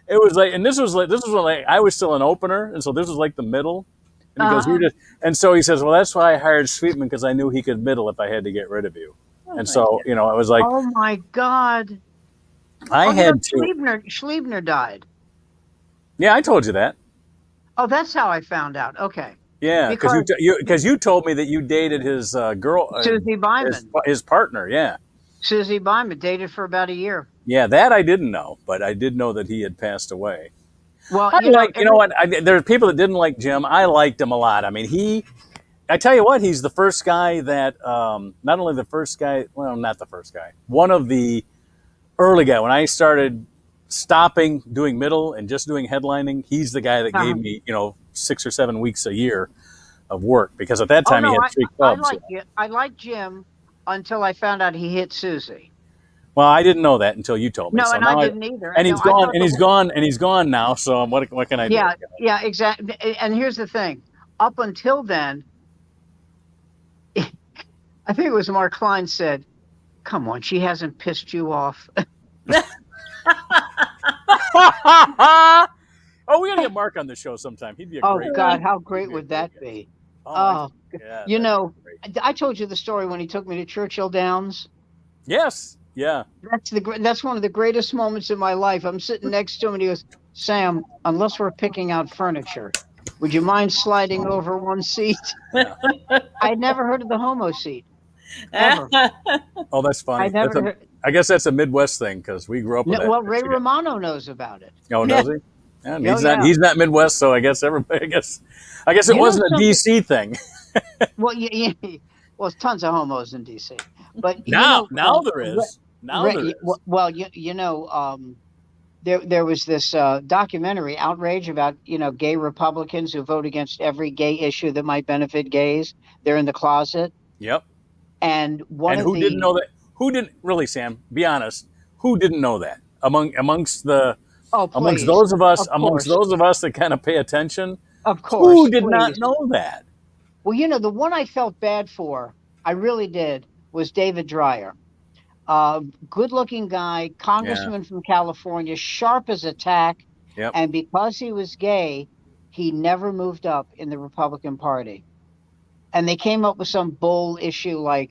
and this was when I was still an opener, and so this was like the middle. And he goes, and so he says, well, that's why I hired Sweetman, because I knew he could middle if I had to get rid of you. And so, it was like, Oh my God! I had to. Schliebner died. Yeah, I told you that. Oh, that's how I found out. Okay. Yeah, because you told me that you dated his girl, Susie Byman. his partner. Yeah. Susie Byman dated for about a year. Yeah, that I didn't know, but I did know that he had passed away. Well, you know what? There are people that didn't like Jim. I liked him a lot. I mean, I tell you what, he's the first guy that, not only the first guy, well, not the first guy, one of the early guy. When I started stopping doing middle and just doing headlining, he's the guy that gave me, 6 or 7 weeks a year of work, because at that time he had 3 clubs. I liked Jim until I found out he hit Susie. Well, I didn't know that until you told me. No, so and I didn't either. And he's gone now. So what can I do? Yeah, exactly. And here's the thing: up until then, I think it was Mark Klein said, "Come on, she hasn't pissed you off." Oh, we gotta get Mark on the show sometime. He'd be a great. Oh God, how great would that be? Oh, yeah, I told you the story when he took me to Churchill Downs. Yes. Yeah. That's one of the greatest moments in my life. I'm sitting next to him and he goes, "Sam, unless we're picking out furniture, would you mind sliding over one seat?" I'd never heard of the homo seat. Ever. Oh, that's funny. I guess that's a Midwest thing, because we grew up with that. Well, Ray Romano knows about it. Oh, does he? Yeah, he's not Midwest, so I guess everybody. I guess it wasn't a DC thing. Well, well, tons of homos in DC, but now there is. There is. Well, there was this documentary, Outrage, about gay Republicans who vote against every gay issue that might benefit gays. They're in the closet. Yep. And who didn't know that? Who didn't really, Sam? Be honest. Who didn't know that? Amongst those of us that kind of pay attention. Of course. Who did not know that? Well, the one I felt bad for, I really did, was David Dreyer. Good-looking guy, congressman from California, sharp as a tack. Yep. And because he was gay, he never moved up in the Republican Party. And they came up with some bull issue like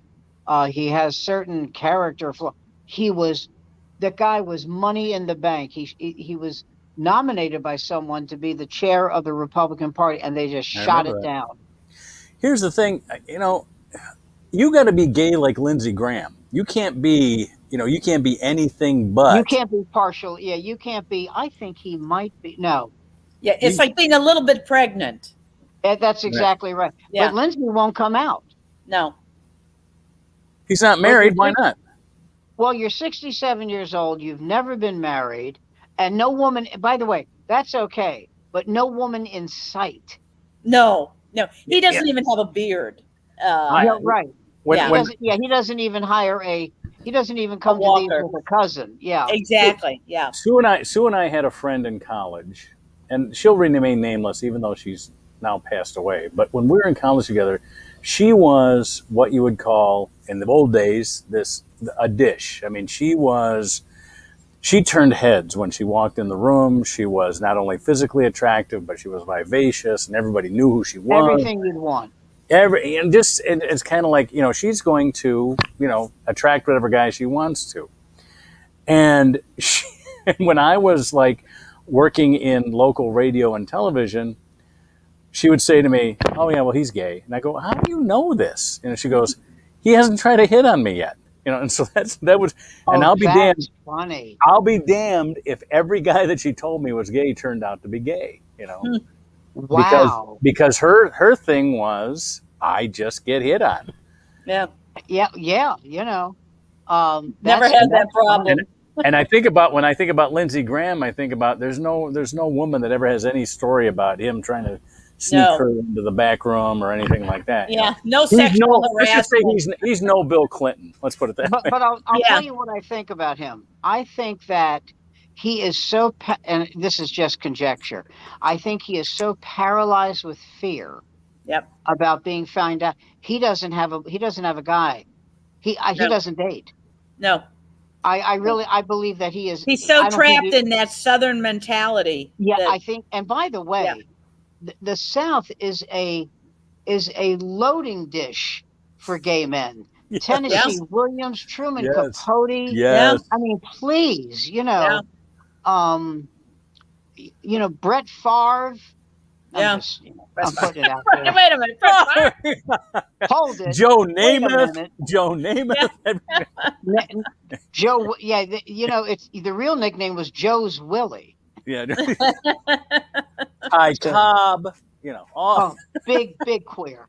he has certain character flaw. The guy was money in the bank. He was nominated by someone to be the chair of the Republican Party, and they just shot it down. Here's the thing, you got to be gay like Lindsey Graham. You can't be, anything but. You can't be partial. Yeah, you can't be. I think he might be. No. Yeah, it's like being a little bit pregnant. That's exactly right. Yeah. But Lindsey won't come out. No. He's not married. Why not? Well, you're 67 years old. You've never been married. And no woman, by the way, that's okay. But no woman in sight. No. He doesn't even have a beard. Right. He doesn't even hire he doesn't even come to these with a cousin. Yeah. Exactly. Yeah. Sue and I had a friend in college, and she'll remain nameless even though she's now passed away. But when we were in college together, she was what you would call in the old days a dish. I mean, she turned heads when she walked in the room. She was not only physically attractive, but she was vivacious, and everybody knew who she was. Everything you'd want. It's kind of like, she's going to, attract whatever guy she wants to. And when I was like working in local radio and television, she would say to me, "Oh yeah, well, he's gay." And I go, "How do you know this?" And she goes, he hasn't tried to hit on me yet. And so that was, and Oh, I'll be damned. that's funny. I'll be damned if every guy that she told me was gay turned out to be gay. Wow. Because her thing was, I just get hit on. Yeah. Yeah. Never had that problem. And when I think about Lindsey Graham, I think about there's no woman that ever has any story about him trying to sneak her into the back room or anything like that. Yeah, no sexual harassment. Let's just say he's no Bill Clinton. Let's put it that way. But I'll tell you what I think about him. I think that he is so, and this is just conjecture. I think he is so paralyzed with fear. Yep. About being found out. He doesn't have a guy. He doesn't date. No. I believe that he is. He's so trapped in that Southern mentality. Yeah, I think. And by the way, the South is a loading dish for gay men. Yes. Tennessee Williams, Truman Capote. Yes. I mean, please, Brett Favre. I'm putting it out there. Wait a minute. Hold it. Joe Namath. Joe. Yeah. It's the real nickname was Joe's Willie. Yeah. Ty Cobb. Big queer.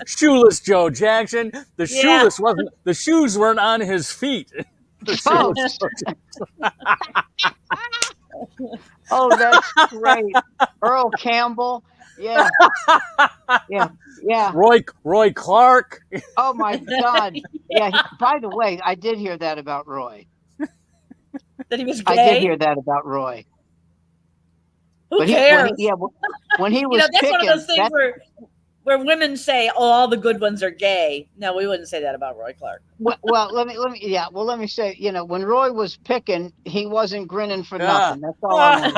Shoeless Joe Jackson. The shoes weren't on his feet. Oh, that's great. Earl Campbell. Yeah. Roy Clark. Oh my God. Yeah. By the way, I did hear that about Roy. That he was gay? I did hear that about Roy. Who cares? When he was that's picking, one of those things where women say, "Oh, all the good ones are gay." No, we wouldn't say that about Roy Clark. Well, let me say, when Roy was picking, he wasn't grinning for nothing. That's all I want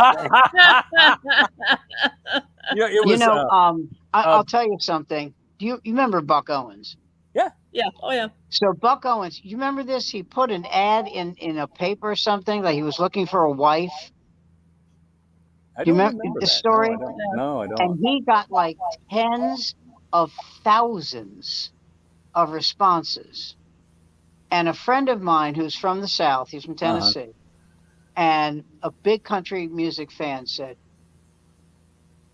to say. I'll tell you something. Do you remember Buck Owens? Yeah. Yeah. Oh, yeah. So Buck Owens, you remember this? He put an ad in a paper or something that he was looking for a wife. Do you remember this story? No, I don't. And he got like tens of thousands of responses. And a friend of mine who's from the South, he's from Tennessee, and a big country music fan said,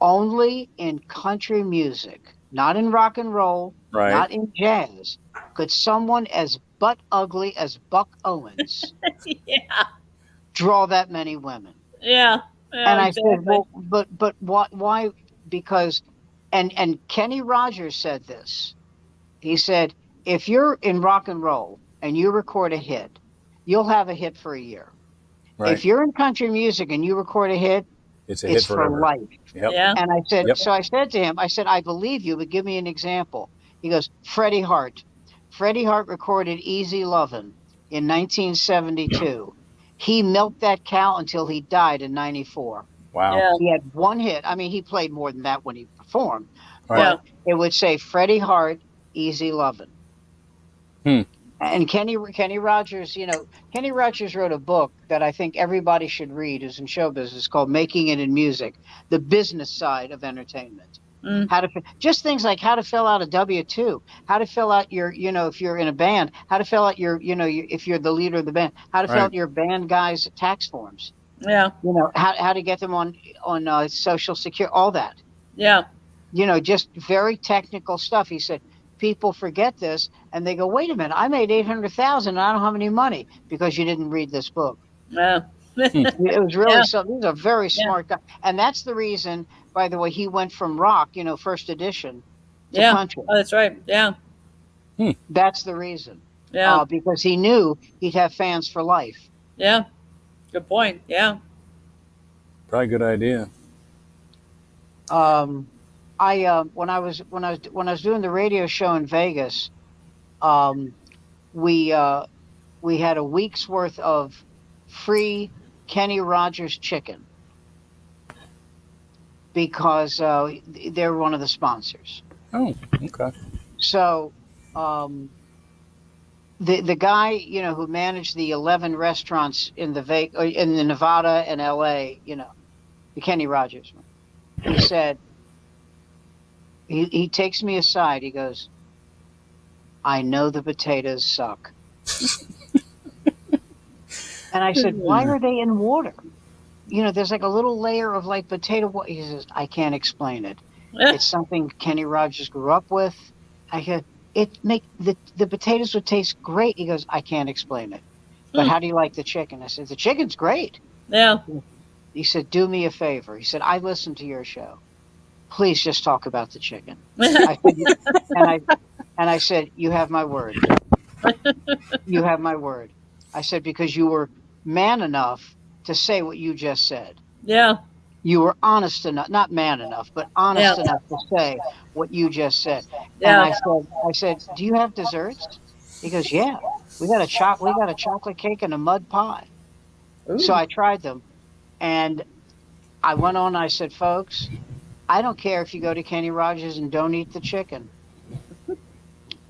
only in country music, not in rock and roll, not in jazz, could someone as butt ugly as Buck Owens draw that many women. Yeah. And I said, well, but why? Because, and Kenny Rogers said this. He said, if you're in rock and roll and you record a hit, you'll have a hit for a year. Right. If you're in country music and you record a hit, it's for life. Yep. Yeah. And I said, so I said to him, I believe you, but give me an example. He goes, Freddie Hart. Freddie Hart recorded Easy Lovin' in 1972. He milked that cow until he died in 94. Wow. Yeah. He had one hit. I mean, he played more than that when he performed. Right. But it would say Freddie Hart, Easy Lovin'. And Kenny Rogers, Kenny Rogers wrote a book that I think everybody should read who's in show business called Making It in Music, the business side of entertainment. Just things like how to fill out a W-2, how to fill out your, if you're in a band, how to fill out your, if you're the leader of the band, how to fill out your band guys' tax forms. Yeah. How to get them on Social Security, all that. Yeah. Just very technical stuff. He said, people forget this and they go, wait a minute, I made $800,000 and I don't have any money because you didn't read this book. Yeah. It was really something. He's a very smart guy. And that's the reason, by the way, he went from rock, first edition, to country. Oh, that's right. Yeah. That's the reason. Yeah. Because he knew he'd have fans for life. Yeah. Good point. Yeah. Probably a good idea. When I was doing the radio show in Vegas, we had a week's worth of free Kenny Rogers chicken because they're one of the sponsors. Oh, okay. So the guy who managed the 11 restaurants in the Nevada and LA, the Kenny Rogers one, he said, he takes me aside. He goes, I know the potatoes suck. And I said, why are they in water? You know, there's like a little layer of like potato water. He says, I can't explain it. It's something Kenny Rogers grew up with. I said, the potatoes would taste great. He goes, I can't explain it. But how do you like the chicken? I said, the chicken's great. Yeah. He said, do me a favor. He said, I listened to your show. Please just talk about the chicken. I said, and I said, you have my word. You have my word. I said, because you were man enough to say what you just said. Yeah. You were honest enough, not man enough, but honest enough to say what you just said. Yeah. And I said, do you have desserts? He goes, yeah, we got a chocolate cake and a mud pie. Ooh. So I tried them, and I went on. I said, folks, I don't care if you go to Kenny Rogers and don't eat the chicken.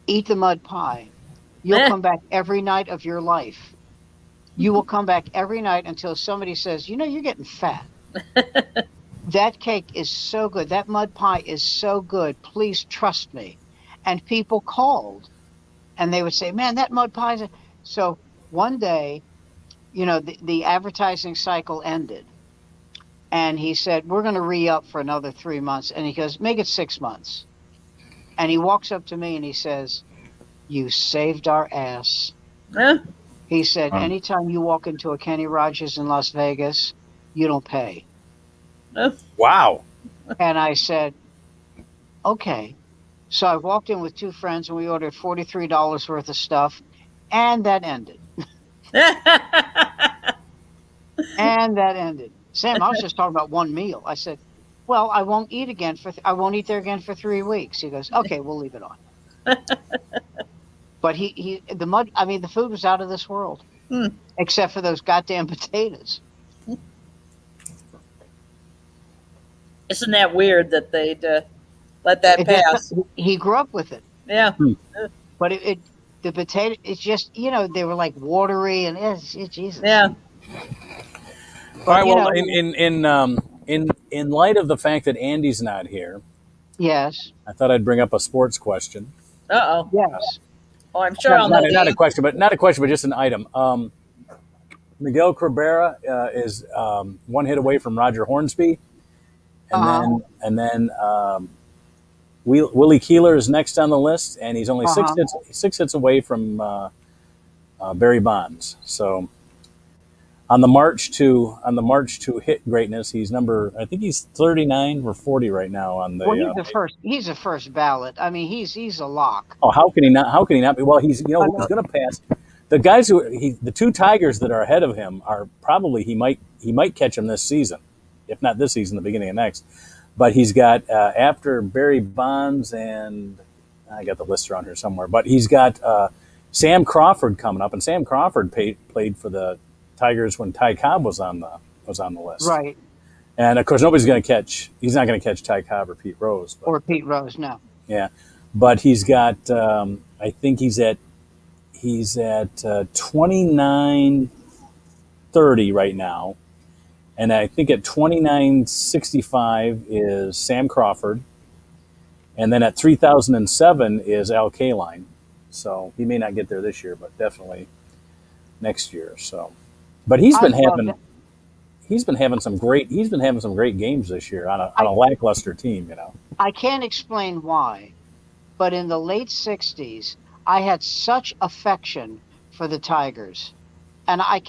Eat the mud pie. You'll come back every night of your life. You will come back every night until somebody says, you know, you're getting fat. That cake is so good. That mud pie is so good. Please trust me. And people called and they would say, man, that mud pie is. So one day, you know, the advertising cycle ended. And he said, we're going to re-up for another 3 months. And he goes, make it 6 months. And he walks up to me and he says, you saved our ass. He said, anytime you walk into a Kenny Rogers in Las Vegas, you don't pay. Wow. And I said, okay. So I walked in with two friends and we ordered $43 worth of stuff. And that ended. And that ended. Sam, I was just talking about one meal. I said, well, I won't eat there again for 3 weeks. He goes, okay, we'll leave it on. But the food was out of this world, except for those goddamn potatoes. Isn't that weird that they'd let that pass? He grew up with it. Yeah. But the potato, it's just, you know, they were like watery and it's Jesus. Yeah. All right. Well, in light of the fact that Andy's not here, yes, I thought I'd bring up a sports question. Uh-oh. Yes. Oh, I'm sure I'll know. Not a question, but just an item. Miguel Cabrera is 1 hit away from Roger Hornsby, and then Willie Keeler is next on the list, and he's only six hits away from Barry Bonds. So on the march to hit greatness, he's I think he's 39 or 40 right now on the. Well, he's a first ballot. I mean, he's a lock. Oh, how can he not be? Well, he's he's going to pass. The guys the two Tigers that are ahead of him are probably he might catch him this season, if not this season, the beginning of next. But he's got after Barry Bonds, and I got the list around here somewhere. But he's got Sam Crawford coming up, and Sam Crawford played for the Tigers when Ty Cobb was on the list, right? And of course, he's not going to catch Ty Cobb or Pete Rose, or Pete Rose, no. Yeah, but he's got I think he's at 29-30 right now, and I think at 29-65 is Sam Crawford, and then at 3007 is Al Kaline. So he may not get there this year, but definitely next year. So. But he's been having some great games this year on a lackluster team, you know. I can't explain why, but in the late 60s, I had such affection for the Tigers, and I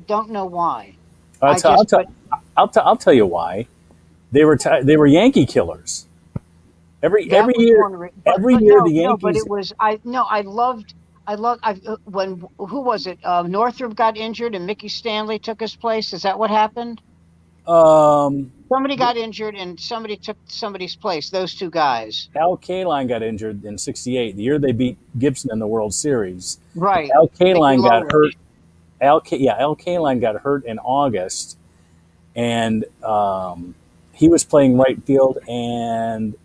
don't know why. I'll tell you why. They were Yankee killers. Every year the Yankees. No, but it was I loved when who was it? Northrup got injured and Mickey Stanley took his place. Is that what happened? Somebody got injured and somebody took somebody's place. Those two guys. Al Kaline got injured in '68, the year they beat Gibson in the World Series. Right. Al Kaline got hurt. Al Kaline got hurt in August, and he was playing right field, and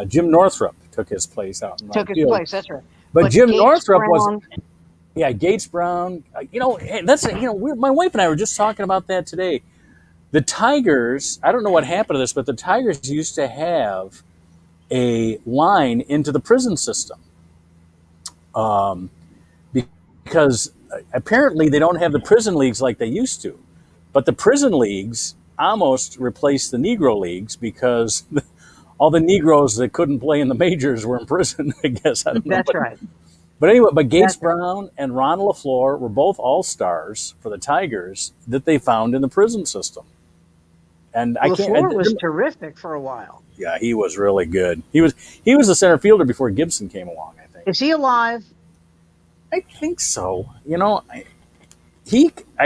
Jim Northrup took his place out in right field. That's right. But Jim Northrup was, Gates Brown. My wife and I were just talking about that today. The Tigers, I don't know what happened to this, but the Tigers used to have a line into the prison system. because apparently they don't have the prison leagues like they used to. But the prison leagues almost replaced the Negro leagues because all the Negroes that couldn't play in the majors were in prison, I guess. I don't know. That's right. But anyway, but Gates Brown and Ron LaFleur were both all-stars for the Tigers that they found in the prison system. And LaFleur was terrific for a while. Yeah, he was really good. He was the center fielder before Gibson came along, I think. Is he alive? I think so. You know, I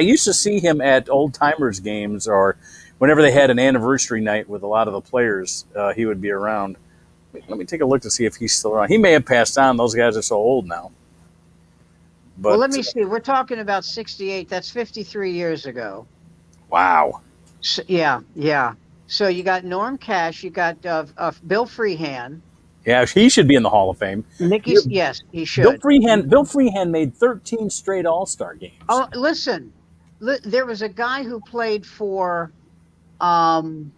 used to see him at old timers games, or whenever they had an anniversary night with a lot of the players, he would be around. Let me take a look to see if he's still around. He may have passed on. Those guys are so old now. But, well, let me see. We're talking about 68. That's 53 years ago. Wow. So, yeah. So you got Norm Cash. You got Bill Freehan. Yeah, he should be in the Hall of Fame. Yes, he should. Bill Freehan made 13 straight All-Star games. Oh, listen. There was a guy who played for the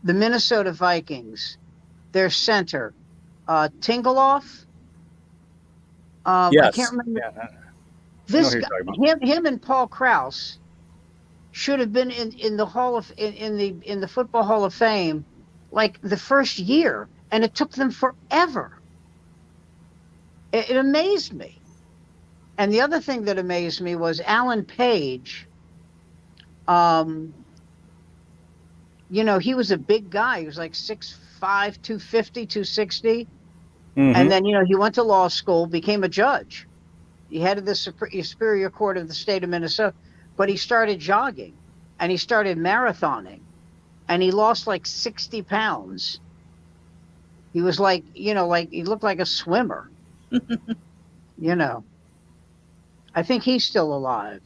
Minnesota Vikings. Their center, Tingeloff. Yes. I can't remember. Yeah. This guy, him and Paul Krause should have been in the in the Football Hall of Fame like the first year, and it took them forever. It amazed me. And the other thing that amazed me was Alan Page. You know, he was a big guy. He was like 6'5", 250, 260. Mm-hmm. And then, you know, he went to law school, became a judge. He headed the Superior Court of the state of Minnesota. But he started jogging, and he started marathoning, and he lost like 60 pounds. He was like, you know, like he looked like a swimmer. You know. I think he's still alive.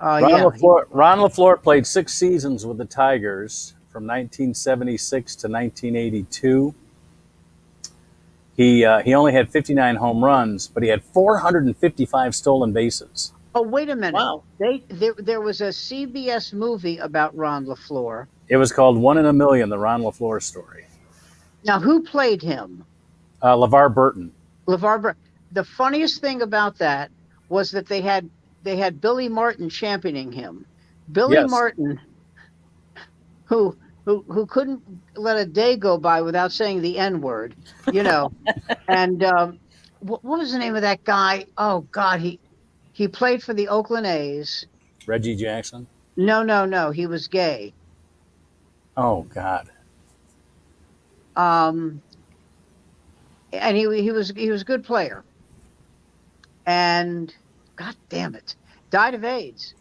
Ron LaFleur played 6 seasons with the Tigers from 1976 to 1982. He only had 59 home runs, but he had 455 stolen bases. Oh, wait a minute. Wow. There was a CBS movie about Ron LaFleur. It was called 1 in a Million, the Ron LaFleur story. Now, who played him? LeVar Burton. LeVar Burton. The funniest thing about that was that they had Billy Martin championing him. Billy Martin, who couldn't let a day go by without saying the N-word, you know. And what was the name of that guy? Oh God, he played for the Oakland A's. Reggie Jackson? No, he was gay. Oh God. And he was a good player. And God damn it, died of AIDS.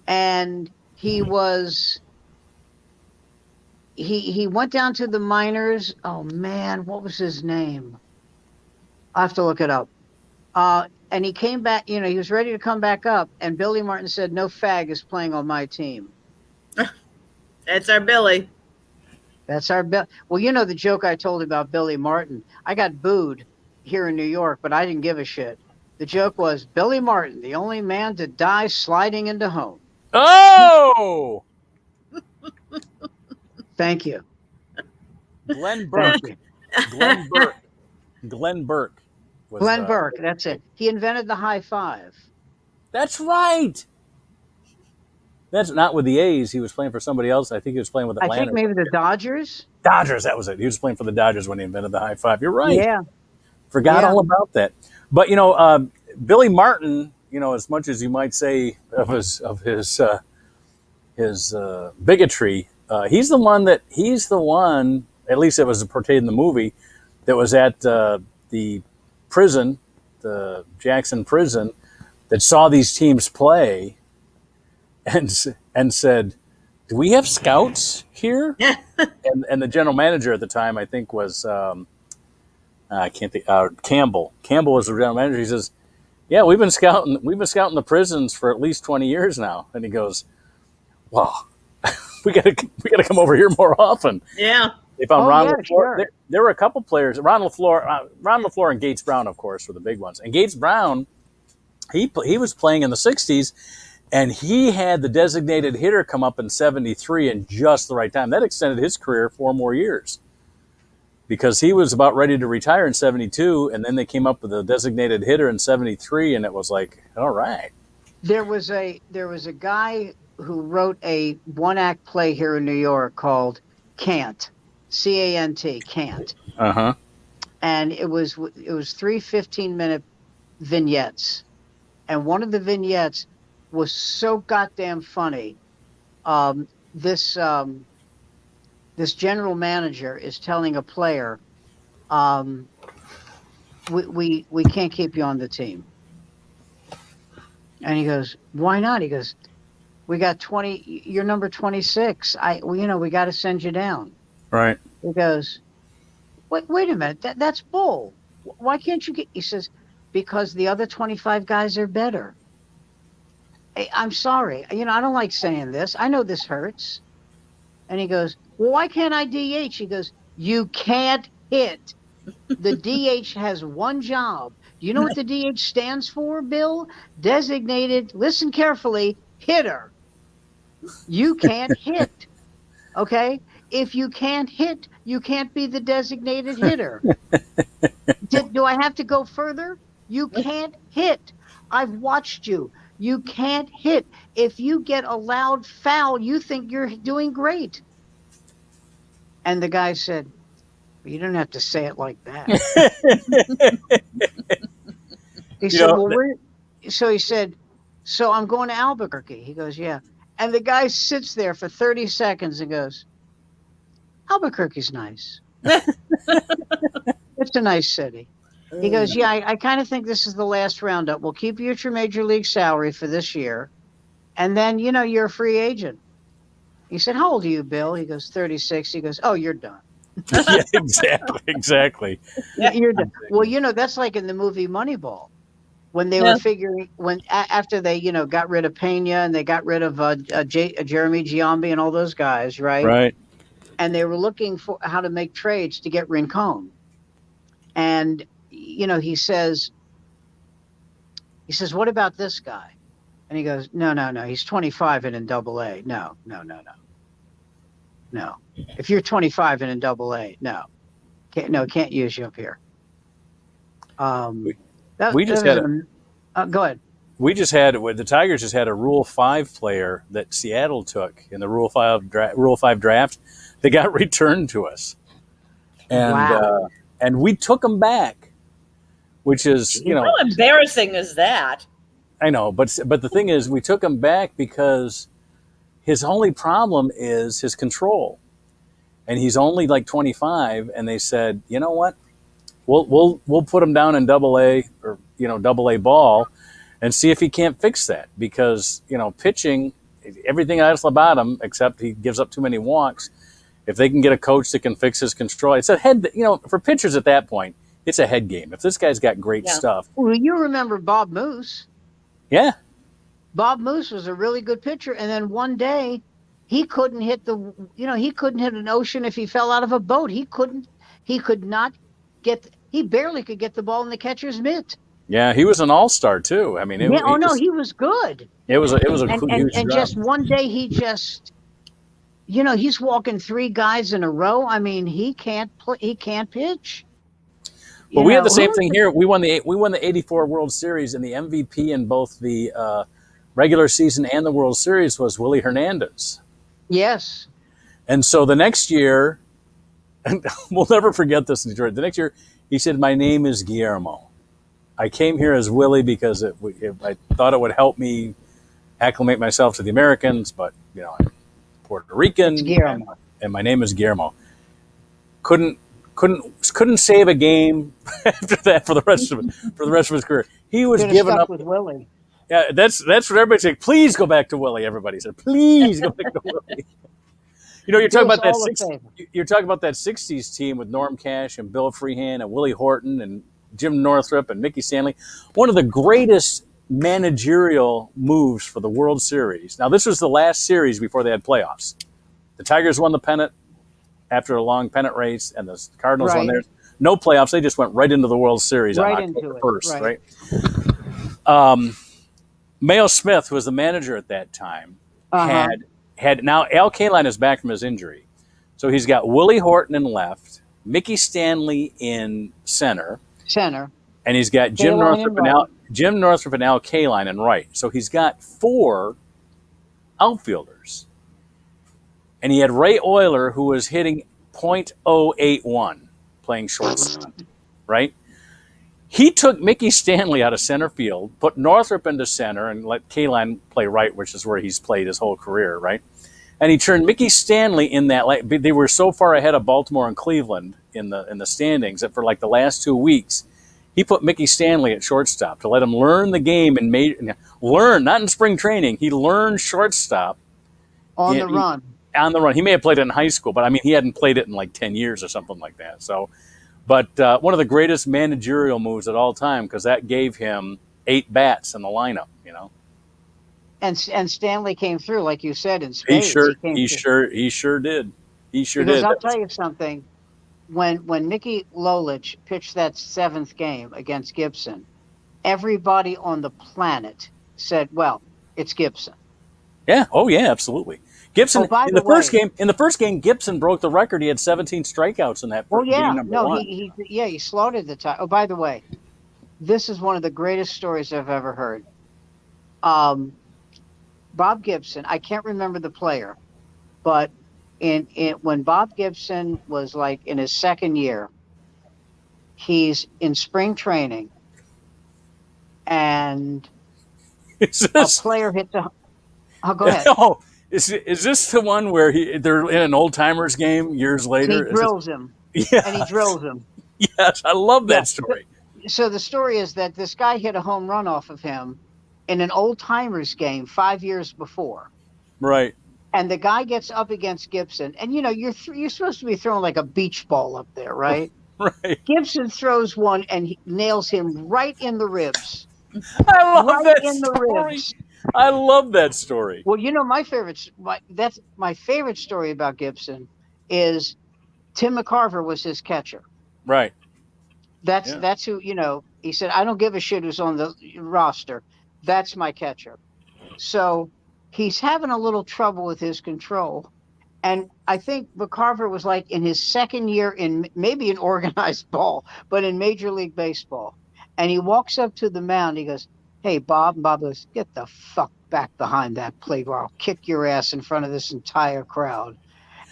And he went down to the minors. Oh man, what was his name? I'll have to look it up. And he came back, you know, he was ready to come back up, and Billy Martin said, "No fag is playing on my team." That's our Billy. That's our Bill. Well, you know the joke I told about Billy Martin. I got booed here in New York, but I didn't give a shit. The joke was Billy Martin, the only man to die sliding into home. Oh! Thank you. Glenn Burke. Glenn Burke. Glenn Burke. Glenn Burke, that's it. He invented the high five. That's right. That's not with the A's. He was playing for somebody else. I think he was playing with Atlanta. I think maybe the Dodgers. Dodgers, that was it. He was playing for the Dodgers when he invented the high five. You're right. Yeah. Forgot all about that. But, you know, Billy Martin, you know, as much as you might say of his bigotry, he's the one, at least it was portrayed in the movie, that was at the prison, the Jackson prison, that saw these teams play and said, "Do we have scouts here?" and the general manager at the time, I think, was I can't think. Campbell. Campbell was the general manager. He says, "Yeah, we've been scouting the prisons for at least 20 years now." And he goes, "Well, we got to come over here more often." Yeah. They found Ron LaFleur. Sure. There were a couple players. Ron LaFleur and Gates Brown, of course, were the big ones. And Gates Brown, he was playing in the 60s, and he had the designated hitter come up in 73 in just the right time. That extended his career 4 more years. because he was about ready to retire in 72, and then they came up with a designated hitter in 73, and it was like, all right. There was a guy who wrote a one-act play here in New York called Cant, C-A-N-T, Cant. Uh-huh. And it was 3 15-minute vignettes. And one of the vignettes was so goddamn funny. This general manager is telling a player, we can't keep you on the team. And he goes, why not? He goes, we got 20, you're number 26. We got to send you down. Right. He goes, wait a minute. That's bull. Why can't you get, he says, because the other 25 guys are better. Hey, I'm sorry. I don't like saying this. I know this hurts. And he goes, well, why can't I DH? He goes, you can't hit. The DH has one job. You know what the DH stands for, Bill? Designated, listen carefully, hitter. You can't hit. Okay? If you can't hit, you can't be the designated hitter. Do I have to go further? You can't hit. I've watched you. You can't hit. If you get a loud foul, you think you're doing great. And the guy said, well, you don't have to say it like that. He said, so he said, so I'm going to Albuquerque. He goes, yeah. And the guy sits there for 30 seconds and goes, Albuquerque's nice. It's a nice city. He goes, yeah, I kind of think this is the last roundup. We'll keep you at your major league salary for this year. And then, you're a free agent. He said, how old are you, Bill? He goes, 36. He goes, oh, you're done. Yeah, exactly. Yeah, you're done. Well, that's like in the movie Moneyball. When they were figuring, after they, got rid of Pena and they got rid of Jeremy Giambi and all those guys, right? Right. And they were looking for how to make trades to get Rincon. And, he says, what about this guy? And he goes, no. He's 25 and in AA. No. If you're 25 and in AA, no. Can't use you up here. Go ahead. The Tigers just had a Rule 5 player that Seattle took in the Rule 5 draft. They got returned to us, and wow. And we took him back, which is how embarrassing is that? I know, but the thing is, we took him back because his only problem is his control, and he's only like 25. And they said, you know what? We'll put him down in AA or AA ball, and see if he can't fix that, because pitching, everything else about him except he gives up too many walks. If they can get a coach that can fix his control, it's a head. For pitchers at that point, it's a head game. If this guy's got great stuff, well, you remember Bob Moose? Yeah, Bob Moose was a really good pitcher, and then one day he couldn't hit he couldn't hit an ocean if he fell out of a boat. He barely could get the ball in the catcher's mitt. Yeah, he was an all-star too. I mean, he was good. It was a huge and just one day he just, he's walking 3 guys in a row. I mean, he can't pitch. Well, we had the same thing here. We won the '84 World Series, and the MVP in both the regular season and the World Series was Willie Hernandez. Yes. And so the next year, and we'll never forget this in Detroit. The next year, he said, "My name is Guillermo. I came here as Willie because I thought it would help me acclimate myself to the Americans, but I'm Puerto Rican, and my name is Guillermo." Couldn't save a game after that for the rest of his career. He was giving up with Willie. Yeah, that's what everybody said. Please go back to Willie. Everybody said, please go back to Willie. You're talking about that. You're talking about that '60s team with Norm Cash and Bill Freehan and Willie Horton and Jim Northrup and Mickey Stanley. One of the greatest managerial moves for the World Series. Now, this was the last series before they had playoffs. The Tigers won the pennant after a long pennant race, and the Cardinals won theirs. No playoffs. They just went right into the World Series on October 1st, right? Mayo Smith was the manager at that time. Had now Al Kaline is back from his injury. So he's got Willie Horton in left, Mickey Stanley in center, And he's got Jim Northrup and Al Kaline in right. So he's got 4 outfielders. And he had Ray Euler, who was hitting .081 playing shortstop, right? He took Mickey Stanley out of center field, put Northrup into center, and let Kaline play right, which is where he's played his whole career, right? And he turned Mickey Stanley in that. They were so far ahead of Baltimore and Cleveland in the standings that for like the last 2 weeks, he put Mickey Stanley at shortstop to let him learn the game and not in spring training. He learned shortstop on the run. On the run. He may have played it in high school, but I mean, he hadn't played it in like 10 years or something like that. So, but one of the greatest managerial moves at all time, because that gave him 8 bats in the lineup, you know. And Stanley came through, like you said, in spades. He sure did. Because I'll tell you something. When Mickey Lolich pitched that 7th game against Gibson, everybody on the planet said, "Well, it's Gibson." Yeah. Oh, yeah. Absolutely. Gibson in the first game, Gibson broke the record. He had 17 strikeouts in that. He slaughtered the tie. Oh, by the way, this is one of the greatest stories I've ever heard. Bob Gibson, I can't remember the player, but when Bob Gibson was like in his 2nd year, he's in spring training, and a player hit the. Oh, go ahead. Oh, is this the one where they're in an old timers game years later? He drills him. Yeah, and he drills him. Yes, I love that story. So the story is that this guy hit a home run off of him in an old timers game 5 years before. Right. And the guy gets up against Gibson, and you're supposed to be throwing like a beach ball up there, right? Right. Gibson throws one and he nails him right in the ribs. I love that story. I love that story. Well, my favorite story about Gibson is Tim McCarver was his catcher. Right. That's who, he said, "I don't give a shit who's on the roster. That's my catcher." So he's having a little trouble with his control. And I think McCarver was like in his 2nd year in maybe an organized ball, but in Major League Baseball. And he walks up to the mound. He goes, "Hey, Bob." And Bob goes, "Get the fuck back behind that plate or I'll kick your ass in front of this entire crowd."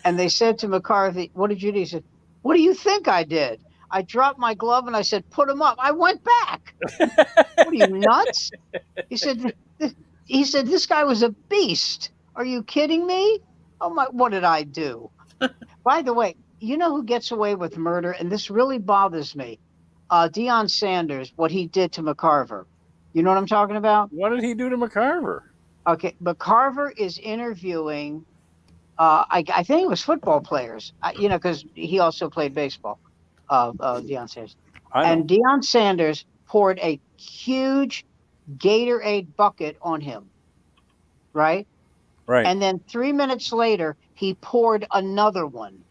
And they said to McCarthy, "What did you do?" He said, "What do you think I did? I dropped my glove and I said, 'Put him up.' I went back." "What are you, nuts?" He said, "This guy was a beast. Are you kidding me? Oh my, what did I do?" By the way, you know who gets away with murder? And this really bothers me. Deion Sanders, what he did to McCarver. You know what I'm talking about? What did he do to McCarver? Okay, McCarver is interviewing, I think it was football players, because he also played baseball, Deion Sanders. And Deion Sanders poured a huge Gatorade bucket on him, right? Right. And then 3 minutes later, he poured another one.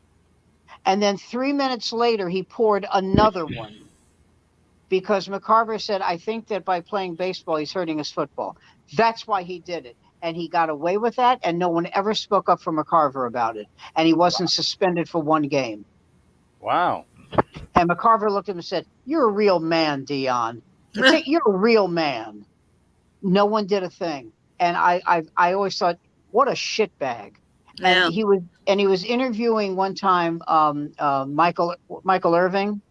And then 3 minutes later, he poured another one. Because McCarver said, "I think that by playing baseball, he's hurting his football." That's why he did it. And he got away with that, and no one ever spoke up for McCarver about it. And he wasn't suspended for 1 game. Wow. And McCarver looked at him and said, "You're a real man, Deion. You're a real man." No one did a thing. And I always thought, what a shitbag. Yeah. And he was interviewing one time Michael Irving.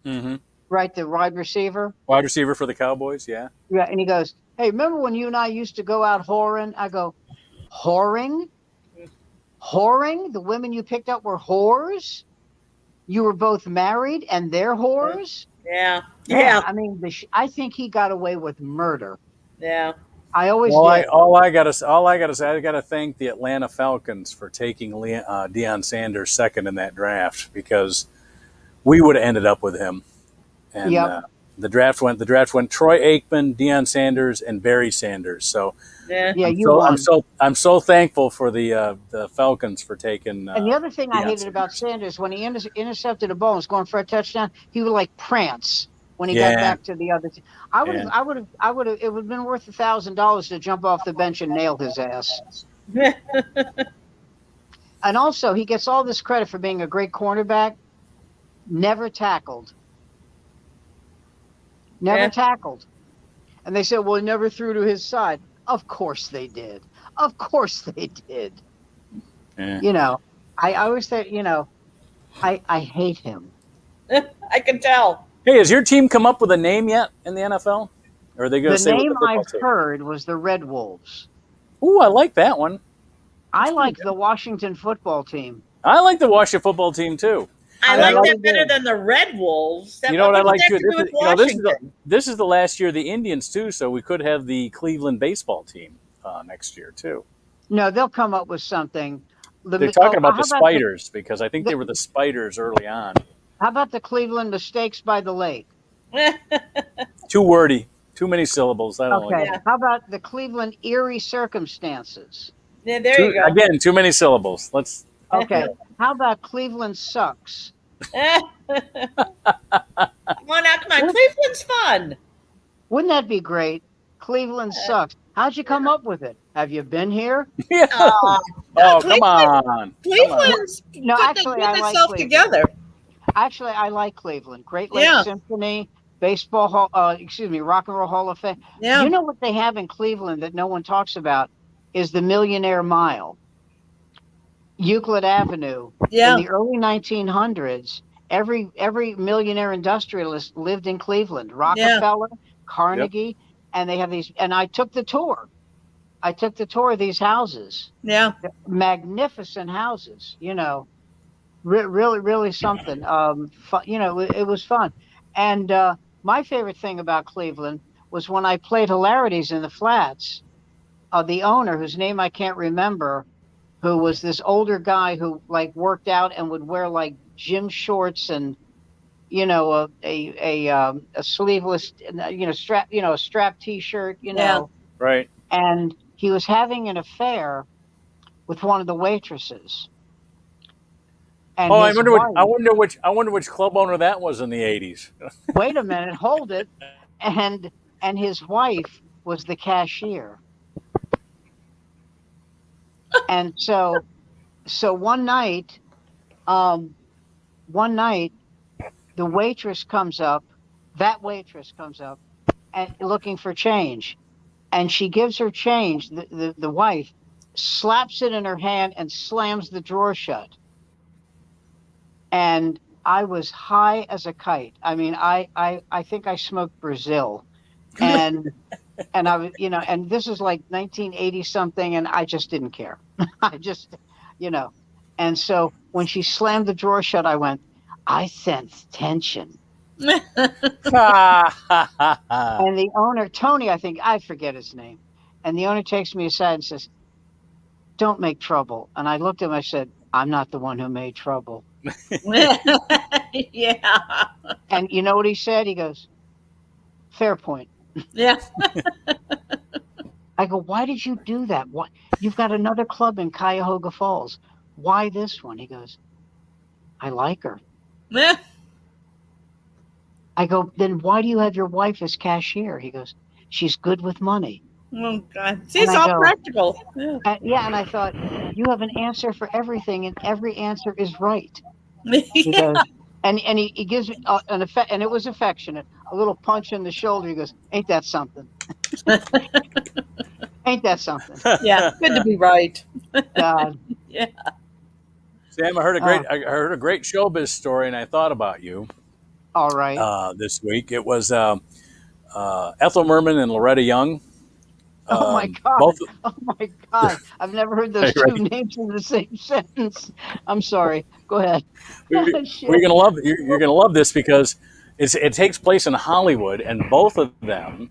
Mm-hmm. Right, the wide receiver. Wide receiver for the Cowboys, yeah. Yeah, and he goes, "Hey, remember when you and I used to go out whoring?" I go, "Whoring? Whoring? The women you picked up were whores? You were both married and they're whores?" Yeah. I mean, I think he got away with murder. Yeah. I always did. All I gotta say, I gotta thank the Atlanta Falcons for taking Deion Sanders 2nd in that draft, because we would have ended up with him. And the draft went Troy Aikman, Deion Sanders, and Barry Sanders. So I'm so thankful for the Falcons for taking. And the other thing Deion I hated about Sanders, when he intercepted a ball and was going for a touchdown, he would like prance when he got back to the other team. I would have. It would have been worth $1,000 to jump off the bench and nail his ass. And also, he gets all this credit for being a great cornerback. never tackled. Never tackled. And they said, well, he never threw to his side. Of course they did. Of course they did. Yeah. You know, I always say, you know, I hate him. I can tell. Hey, has your team come up with a name yet in the NFL? Or are they going to The say name what the I've football team? heard was the Red Wolves. Ooh, I like that one. I like the Washington football team. I like the Washington football team too. I I like really that better did. than the Red Wolves. You know what I does like that too? have to do with Washington? This is the last year of the Indians too, so we could have the Cleveland baseball team next year too. No, they'll come up with something. They're talking about the how Spiders because I think they were the Spiders early on. How about the Cleveland Mistakes by the Lake? Too wordy, too many syllables. I don't Okay. like it. Yeah. How about the Cleveland Eerie Circumstances? Yeah, there you go. Again, too many syllables. Let's. Okay. How about Cleveland Sucks? Come on now, come on. Cleveland's fun. Wouldn't that be great? Cleveland Sucks. How'd you come up with it? Have you been here? Yeah. Oh, Oh, come Cleveland- on. Cleveland's No, actually, I putting like itself Cleveland. together. Actually, I like Cleveland. Great Lakes Yeah. Symphony, Baseball Hall, Rock and Roll Hall of Fame. Yeah. You know what they have in Cleveland that no one talks about is the Millionaire Mile. Euclid Avenue. Yeah. In the early 1900s, every millionaire industrialist lived in Cleveland. Rockefeller, Carnegie, and they have these. And I took the tour. I took the tour of these houses. Yeah. Magnificent houses. You know, really, really something. You know, it was fun. And my favorite thing about Cleveland was when I played Hilarities in the Flats. The owner, whose name I can't remember, who was this older guy who like worked out and would wear like gym shorts and, you know, a sleeveless, you know, a strap T-shirt, you know. Yeah. Right. And he was having an affair with one of the waitresses. And Oh, I his wonder which club owner that was in the 80s. wait a minute, hold it. And his wife was the cashier. And so one night, the waitress comes up, and looking for change. And she gives her change. The wife slaps it in her hand and slams the drawer shut. And I was high as a kite. I mean, I think I smoked Brazil. And I was, you know, and this is like 1980 something, and I just didn't care. I just, you know, and so when she slammed the drawer shut, I went, I sense tension. And the owner, Tony, I forget his name, and the owner takes me aside and says, "Don't make trouble." And I looked at him, I said, "I'm not the one who made trouble." Yeah. And you know what he said? He goes, "Fair point." Yeah. I go, "Why did you do that? What? You've got another club in Cuyahoga Falls. Why this one?" He goes, "I like her." Yeah. I go, "Then why do you have your wife as cashier?" He goes, "She's good with money." Oh God. See, And it's I all go, practical. Yeah. And I thought, you have an answer for everything, and every answer is right. He Yeah. goes, and he gives me an effect, and it was affectionate, a little punch in the shoulder. He goes, "Ain't that something? Ain't that something?" Yeah. Good to be right. God. Yeah. Sam, I heard a great showbiz story, and I thought about you All right. this week. It was Ethel Merman and Loretta Young. Oh my God. Both, Oh my God. I've never heard those Right. two names in the same sentence. I'm sorry. Go ahead. Shit. you're gonna love this because it takes place in Hollywood, and both of them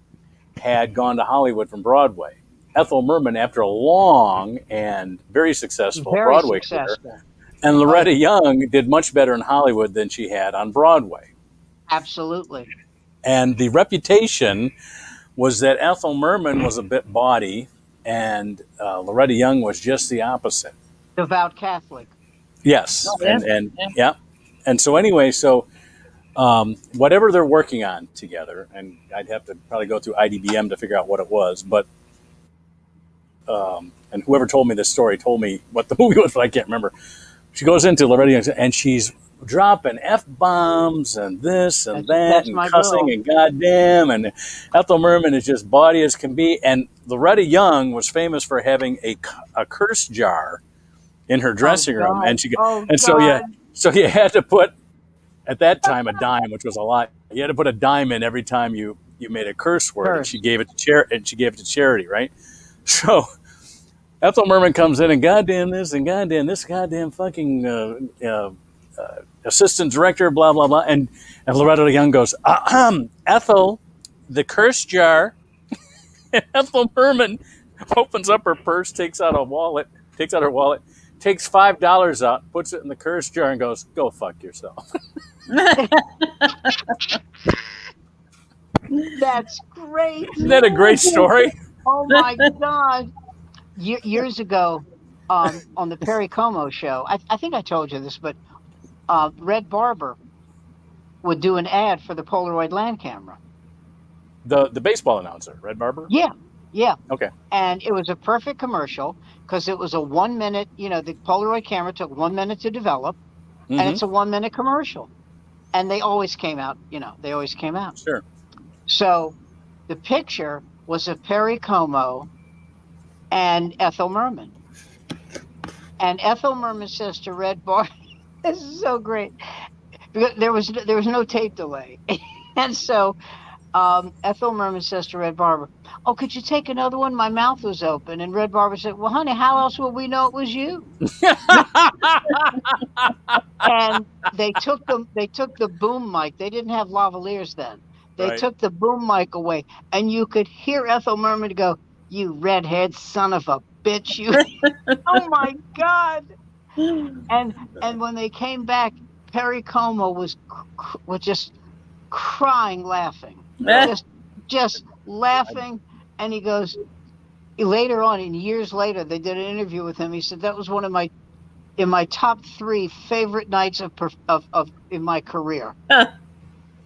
had gone to Hollywood from Broadway. Ethel Merman, after a long and very successful Very Broadway successful. career, and Loretta Young did much better in Hollywood than she had on Broadway. Absolutely. And the reputation was that Ethel Merman was a bit bawdy, and Loretta Young was just the opposite. Devout Catholic. Yes, Oh, yeah. and and so anyway, whatever they're working on together, and I'd have to probably go through IDBM to figure out what it was, but and whoever told me this story told me what the movie was, but I can't remember. She goes into Loretta Young, and she's dropping F-bombs and this and that That's and my cussing girl. and goddamn. And Ethel Merman is just bawdy as can be. And Loretta Young was famous for having a curse jar in her dressing room. And Oh so God. you had to put, at that time, a dime, which was a lot. You had to put a dime in every time you made a curse word, and Curse. she gave it to charity, right? So Ethel Merman comes in and goddamn this and goddamn this goddamn fucking assistant director, blah blah blah, and Loretta Young goes, Ethel, the curse jar. And Ethel Merman opens up her purse, takes out her wallet, takes $5 out, puts it in the curse jar, and goes, "Go fuck yourself." That's great. Isn't that a great story? Oh my God. Years ago, on the Perry Como show, I think I told you this, but Red Barber would do an ad for the Polaroid land camera. The baseball announcer, Red Barber? Yeah. Okay. And it was a perfect commercial because it was a 1 minute, the Polaroid camera took 1 minute to develop, and it's a 1 minute commercial. And they always came out, Sure. So the picture was of Perry Como and Ethel Merman. And Ethel Merman says to Red Barber, this is so great, because there was no tape delay. And so Ethel Merman says to Red Barber, "Oh, could you take another one? My mouth was open." And Red Barber said, "Well, honey, how else would we know it was you?" And they took the boom mic. They didn't have lavaliers then. They Right. took the boom mic away, and you could hear Ethel Merman go, "You redhead son of a bitch, you!" Oh my God! And when they came back, Perry Como was just crying, laughing, just laughing. And he goes, later on, and years later, they did an interview with him. He said, that was one of my top 3 favorite nights in my career.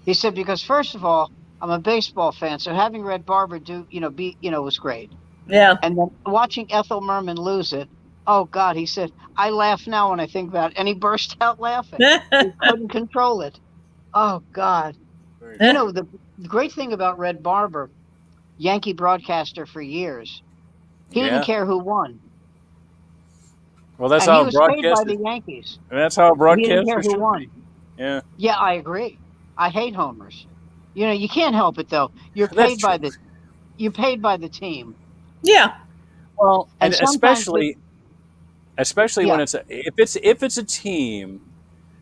He said, because first of all, I'm a baseball fan, so having Red Barber was great. Yeah. And then watching Ethel Merman lose it, oh God, he said, I laugh now when I think about it. And he burst out laughing. He couldn't control it. Oh God. The great thing about Red Barber, Yankee broadcaster for years, he didn't care who won. Well, that's And how he was paid by broadcast. the Yankees. That's how He didn't care broadcasters who should won. be. Yeah. Yeah, I agree. I hate homers. You can't help it though. You're That's paid by true. the team. Yeah. Well, and sometimes especially when if it's a team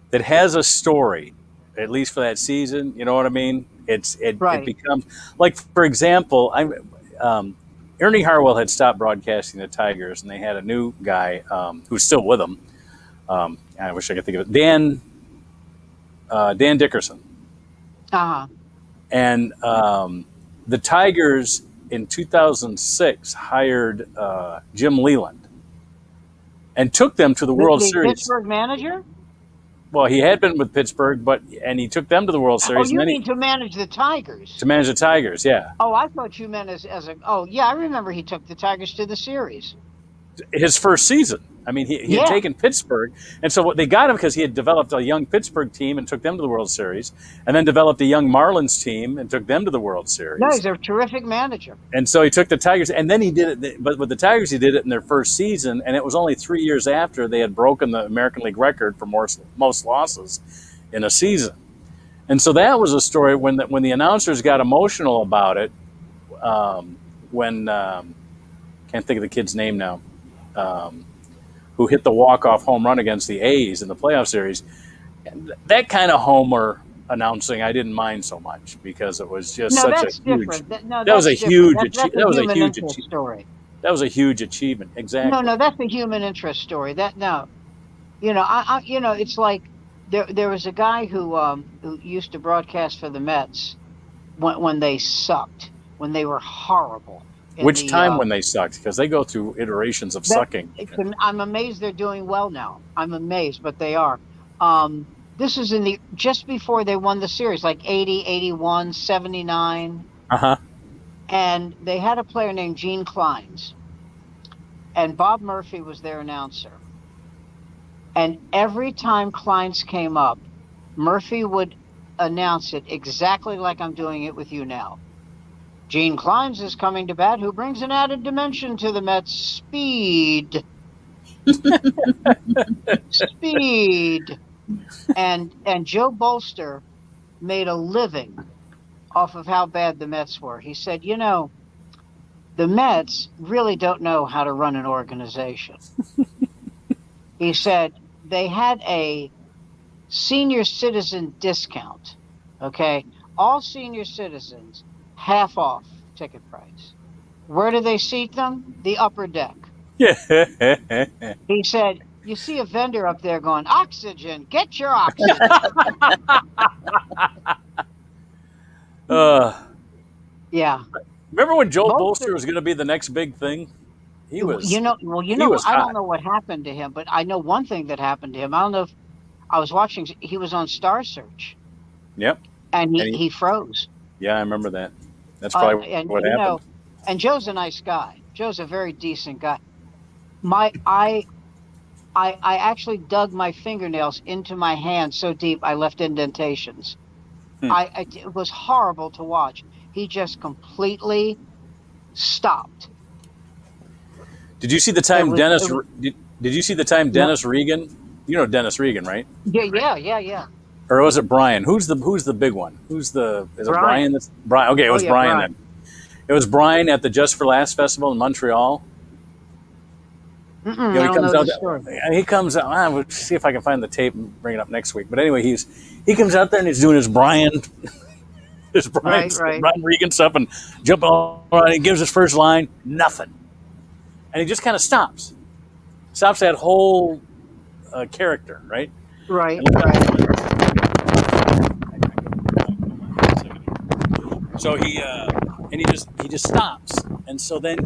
that has a story, at least for that season, you know what I mean? It becomes like, for example, Ernie Harwell had stopped broadcasting the Tigers, and they had a new guy who's still with them. I wish I could think of it. Dan Dickerson. Uh-huh. And the Tigers in 2006 hired Jim Leland and took them to the World Series. Pittsburgh manager? Well, he had been with Pittsburgh, and he took them to the World Series. Oh, you mean to manage the Tigers? To manage the Tigers, yeah. Oh, I thought you meant as a. Oh, yeah, I remember he took the Tigers to the series. His first season. I mean, he had taken Pittsburgh, and so they got him because he had developed a young Pittsburgh team and took them to the World Series, and then developed a young Marlins team and took them to the World Series. No, he's a terrific manager. And so he took the Tigers, and then he did it. But with the Tigers, he did it in their first season, and it was only 3 years after they had broken the American League record for most losses in a season. And so that was a story when the announcers got emotional about it. Can't think of the kid's name now. Who hit the walk-off home run against the A's in the playoff series. And that kind of homer announcing I didn't mind so much because it was just such a huge... That was a huge story. That was a huge achievement. Exactly. No, that's a human interest story. It's like there was a guy who used to broadcast for the Mets when they sucked, when they were horrible. Which time when they sucked? Because they go through iterations of sucking. I'm amazed they're doing well now. I'm amazed, but they are. This is just before they won the series, like 80, 81, 79. Uh-huh. And they had a player named Gene Clines. And Bob Murphy was their announcer. And every time clients came up, Murphy would announce it exactly like I'm doing it with you now. Gene Clines is coming to bat, who brings an added dimension to the Mets. Speed. Speed. And Joe Bolster made a living off of how bad the Mets were. He said, the Mets really don't know how to run an organization. He said they had a senior citizen discount. Okay. All senior citizens, half off ticket price. Where do they seat them? The upper deck. Yeah. He said, you see a vendor up there going, oxygen, get your oxygen. Yeah. Remember when Joel Bolster was going to be the next big thing? He was. I don't know what happened to him, but I know one thing that happened to him. I don't know if I was watching. He was on Star Search. Yep. And he froze. Yeah, I remember that. That's probably what happened. And Joe's a nice guy. Joe's a very decent guy. I actually dug my fingernails into my hand so deep I left indentations. It was horrible to watch. He just completely stopped. Did you see the time Dennis Regan? You know Dennis Regan, right? Yeah. Or was it Brian? Who's the big one? Is it Brian? That's Brian. Okay, it was Brian then. It was Brian at the Just for Laughs festival in Montreal. He comes out. He comes out. We'll see if I can find the tape and bring it up next week. But anyway, he comes out there and he's doing his Brian Regan stuff and jumping all around. He gives his first line, nothing, and he just kind of stops that whole character, right? Right. So he just stops, and so then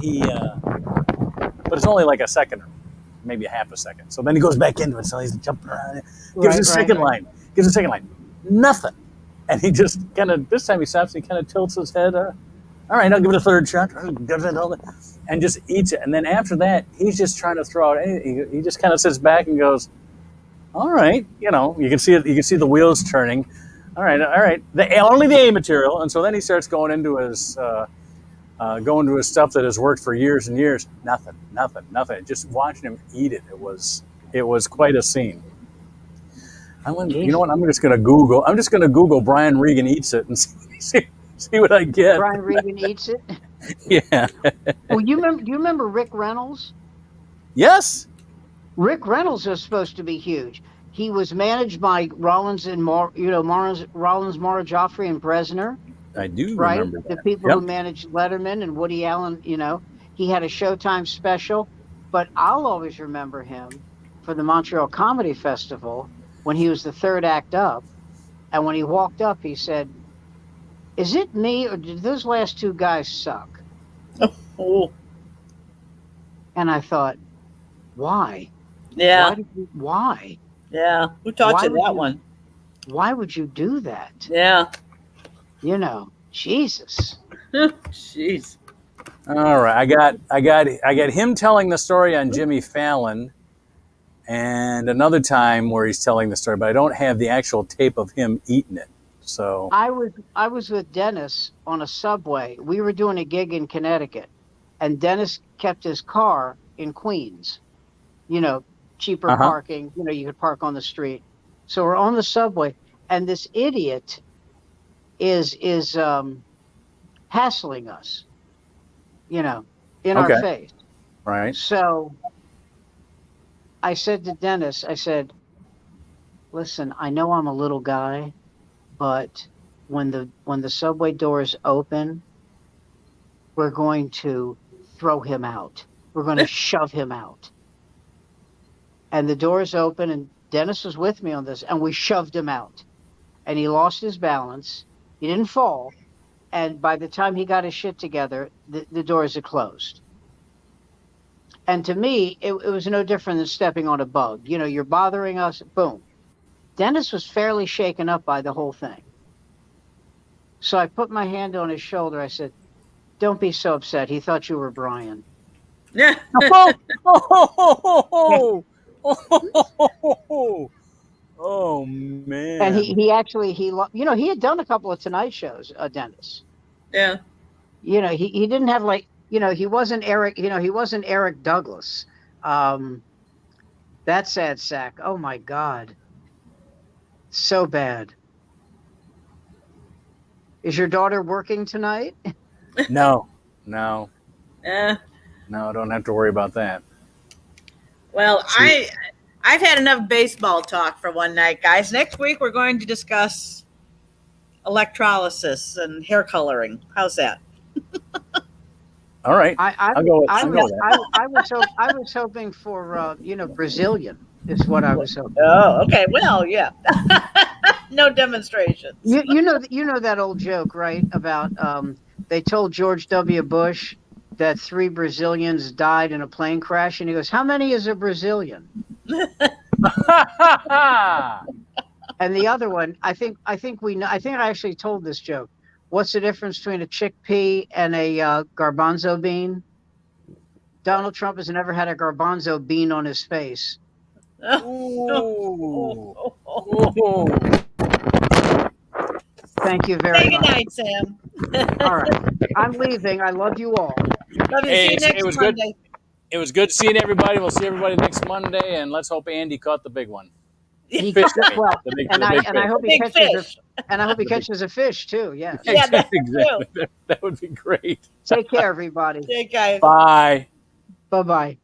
but it's only like a second, or maybe a half a second. So then he goes back into it. So he's jumping around. Gives a second line. Nothing. And he just this time he stops and he kind of tilts his head. All right, I'll give it a third shot. And just eats it. And then after that, he's just trying to throw out anything. He just kind of sits back and goes, all right. You can see it. You can see the wheels turning. All right. Only the A material. And so then he starts going into his stuff that has worked for years and years. Nothing. Just watching him eat it. It was quite a scene. You know what? I'm just going to Google Brian Regan eats it and see what I get. Brian Regan eats it. Yeah. Well, do you remember Rick Reynolds? Yes. Rick Reynolds was supposed to be huge. He was managed by Rollins, Mara Joffrey, and Bresner. I do right? remember that. The people who managed Letterman and Woody Allen. He had a Showtime special, but I'll always remember him for the Montreal Comedy Festival when he was the third act up, and when he walked up, he said, "Is it me or did those last two guys suck?" Oh. And I thought, why? Yeah. Why? Yeah. Who taught you that one? Why would you do that? Yeah. Jesus. Jeez. All right, I got him telling the story on Jimmy Fallon, and another time where he's telling the story, but I don't have the actual tape of him eating it. So I was with Dennis on a subway. We were doing a gig in Connecticut, and Dennis kept his car in Queens. Cheaper parking. You could park on the street. So we're on the subway, and this idiot is hassling us, in our face. Right. So I said to Dennis, listen, I know I'm a little guy, but when the subway doors open, we're going to throw him out. We're going to shove him out. And the doors open, and Dennis was with me on this, and we shoved him out. And he lost his balance. He didn't fall. And by the time he got his shit together, the doors had closed. And to me, it was no different than stepping on a bug. You're bothering us, boom. Dennis was fairly shaken up by the whole thing. So I put my hand on his shoulder. I said, don't be so upset. He thought you were Brian. Yeah. Oh man! And he actually he had done a couple of Tonight shows, Dennis. Yeah. He didn't have he wasn't Eric Douglas. That sad sack. Oh my God. So bad. Is your daughter working tonight? No. Yeah. No, don't have to worry about that. Well, I've had enough baseball talk for one night, guys. Next week we're going to discuss electrolysis and hair coloring. How's that? All right. I'll go with that. I was hoping for Brazilian is what I was hoping. Oh, okay. Well, yeah. No demonstrations. You know that old joke, right? About they told George W. Bush that 3 Brazilians died in a plane crash, and he goes, "How many is a Brazilian?" And the other one, I think we know. I think I actually told this joke. What's the difference between a chickpea and a garbanzo bean? Donald Trump has never had a garbanzo bean on his face. Ooh. Thank you very Good much. night, Sam. All right. I'm leaving. I love you all. Love you. See you next Monday. It was good seeing everybody. We'll see everybody next Monday, and let's hope Andy caught the big one. He Fish. well, The big and I hope he Big catches fish. and I hope he catches a fish too. Yes. Yeah, that's Exactly. That would be great. Take care, everybody. Okay, guys. Bye. Bye bye.